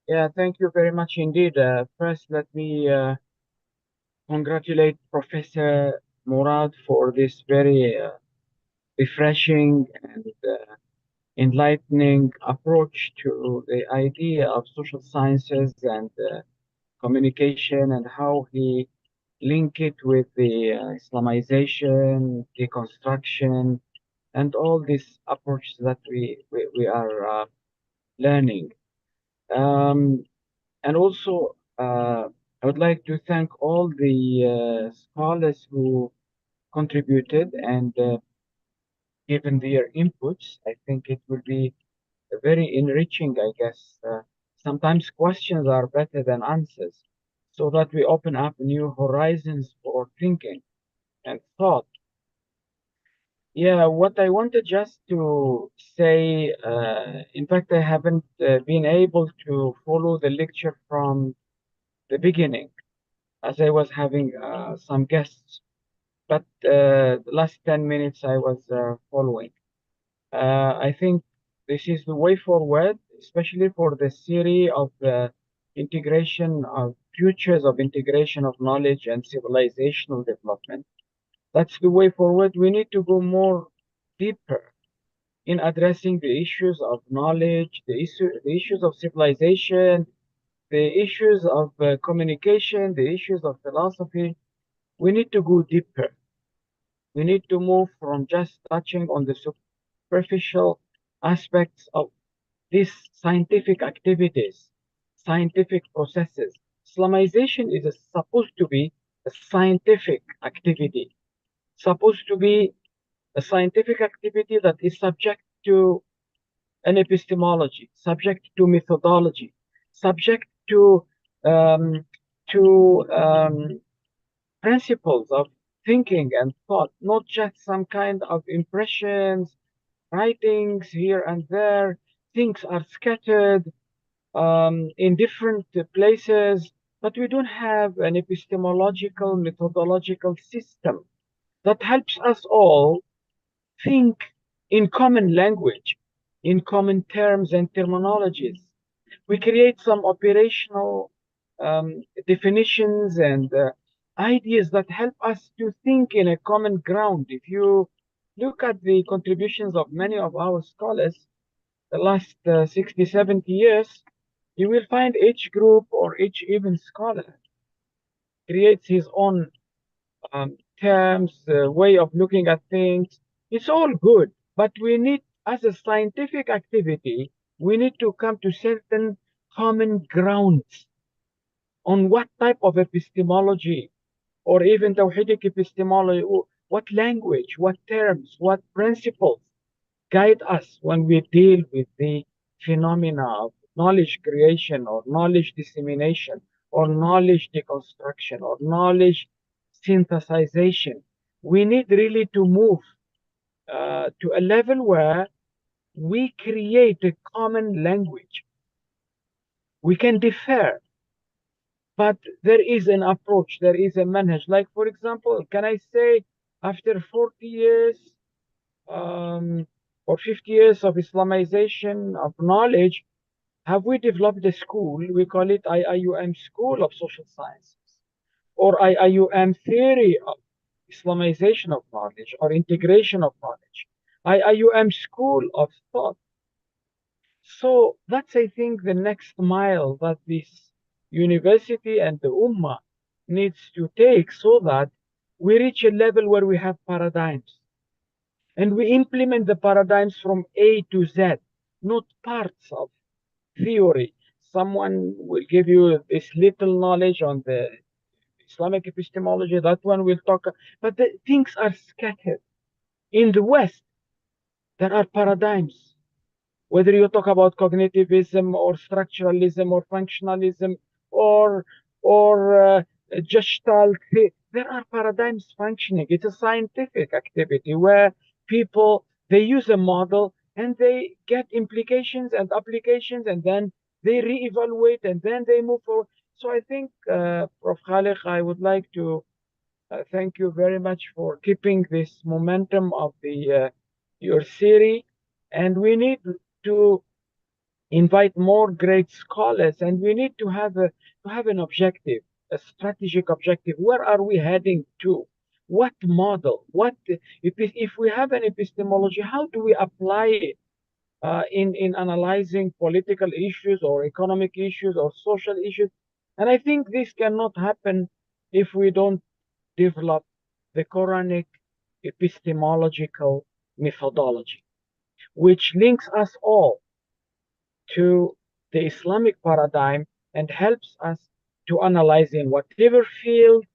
Yeah, thank you very much indeed. First, let me congratulate Professor Murad for this very refreshing and enlightening approach to the idea of social sciences and communication, and how he link it with the Islamization, deconstruction, and all these approaches that we are learning. And also, I would like to thank all the scholars who contributed and given their inputs. I think it will be very enriching, I guess. Sometimes questions are better than answers, so that we open up new horizons for thinking and thought. Yeah, what I wanted just to say, in fact, I haven't been able to follow the lecture from the beginning, as I was having some guests, but the last 10 minutes I was following. I think this is the way forward, especially for the theory of integration of futures of integration of knowledge and civilizational development. That's the way forward. We need to go more deeper in addressing the issues of knowledge, the issues of civilization, the issues of communication, the issues of philosophy. We need to go deeper. We need to move from just touching on the superficial aspects of these scientific activities, scientific processes. Islamization is supposed to be a scientific activity, supposed to be a scientific activity that is subject to an epistemology, subject to methodology, subject to principles of thinking and thought, not just some kind of impressions writings here and there. Things are scattered in different places, but we don't have an epistemological, methodological system that helps us all think in common language, in common terms and terminologies. We create some operational definitions and ideas that help us to think in a common ground. If you look at the contributions of many of our scholars, the last 60, 70 years, you will find each group or each even scholar creates his own terms, way of looking at things. It's all good, but we need, as a scientific activity, we need to come to certain common grounds on what type of epistemology or even Tawhidic epistemology, what language, what terms, what principles guide us when we deal with the phenomena of knowledge creation or knowledge dissemination or knowledge deconstruction or knowledge synthesization. We need really to move to a level where we create a common language. We can differ, but there is an approach, there is a manhaj. Like, for example, can I say after 40 years or 50 years of Islamization of knowledge, have we developed a school? We call it IIUM School of Social Sciences or IIUM Theory of Islamization of knowledge or integration of knowledge, IIUM School of Thought. So that's, I think, the next mile that this university and the Ummah needs to take so that we reach a level where we have paradigms. And we implement the paradigms from A to Z, not parts of theory. Someone will give you this little knowledge on the Islamic epistemology, that one will talk, but the things are scattered. In the West, there are paradigms. Whether you talk about cognitivism or structuralism or functionalism or gestalt, there are paradigms functioning. It's a scientific activity where people, they use a model and they get implications and applications and then they reevaluate and then they move forward. So I think, Prof. Khalid, I would like to thank you very much for keeping this momentum of the your series, and we need to invite more great scholars, and we need to have an objective, a strategic objective. Where are we heading to? What model? What if we have an epistemology? How do we apply it in analyzing political issues or economic issues or social issues? And I think this cannot happen if we don't develop the Quranic epistemological methodology, which links us all to the Islamic paradigm and helps us to analyze in whatever field,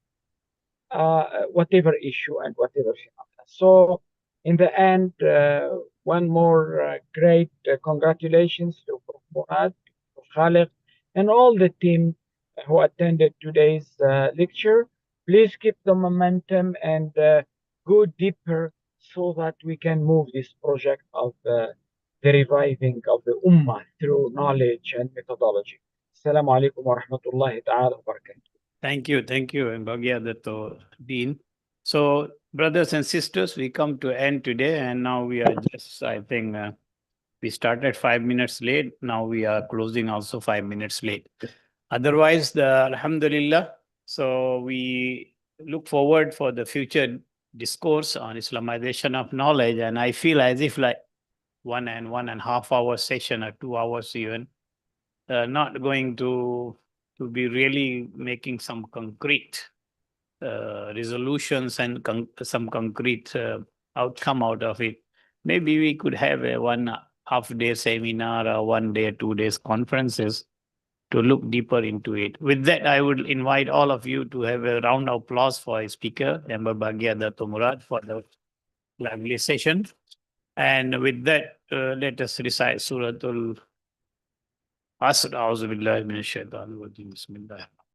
whatever issue, and whatever phenomena. So, in the end, one more great congratulations to Prof. Murad, Prof. Khalid, and all the team who attended today's lecture. Please keep the momentum and go deeper so that we can move this project of the reviving of the Ummah through knowledge and methodology. Assalamu alaikum wa rahmatullahi ta'ala wa barakatuh. Thank you, and Bhagya Dean. So, brothers and sisters, we come to end today, and now we are just, I think, we started 5 minutes late. Now we are closing also 5 minutes late. Otherwise, Alhamdulillah. So we look forward for the future discourse on Islamization of knowledge, and I feel as if like 1.5 hour session or 2 hours even, not going to be really making some concrete resolutions and some concrete outcome out of it. Maybe we could have a 1.5 day seminar or 1 day, 2 days conferences to look deeper into it. With that, I would invite all of you to have a round of applause for our speaker, Ember Bhagya Dato Murad, for the lively session. And with that, let us recite Suratul Asr. A'udhu billahi minash shaitanir rajim. Bismillah.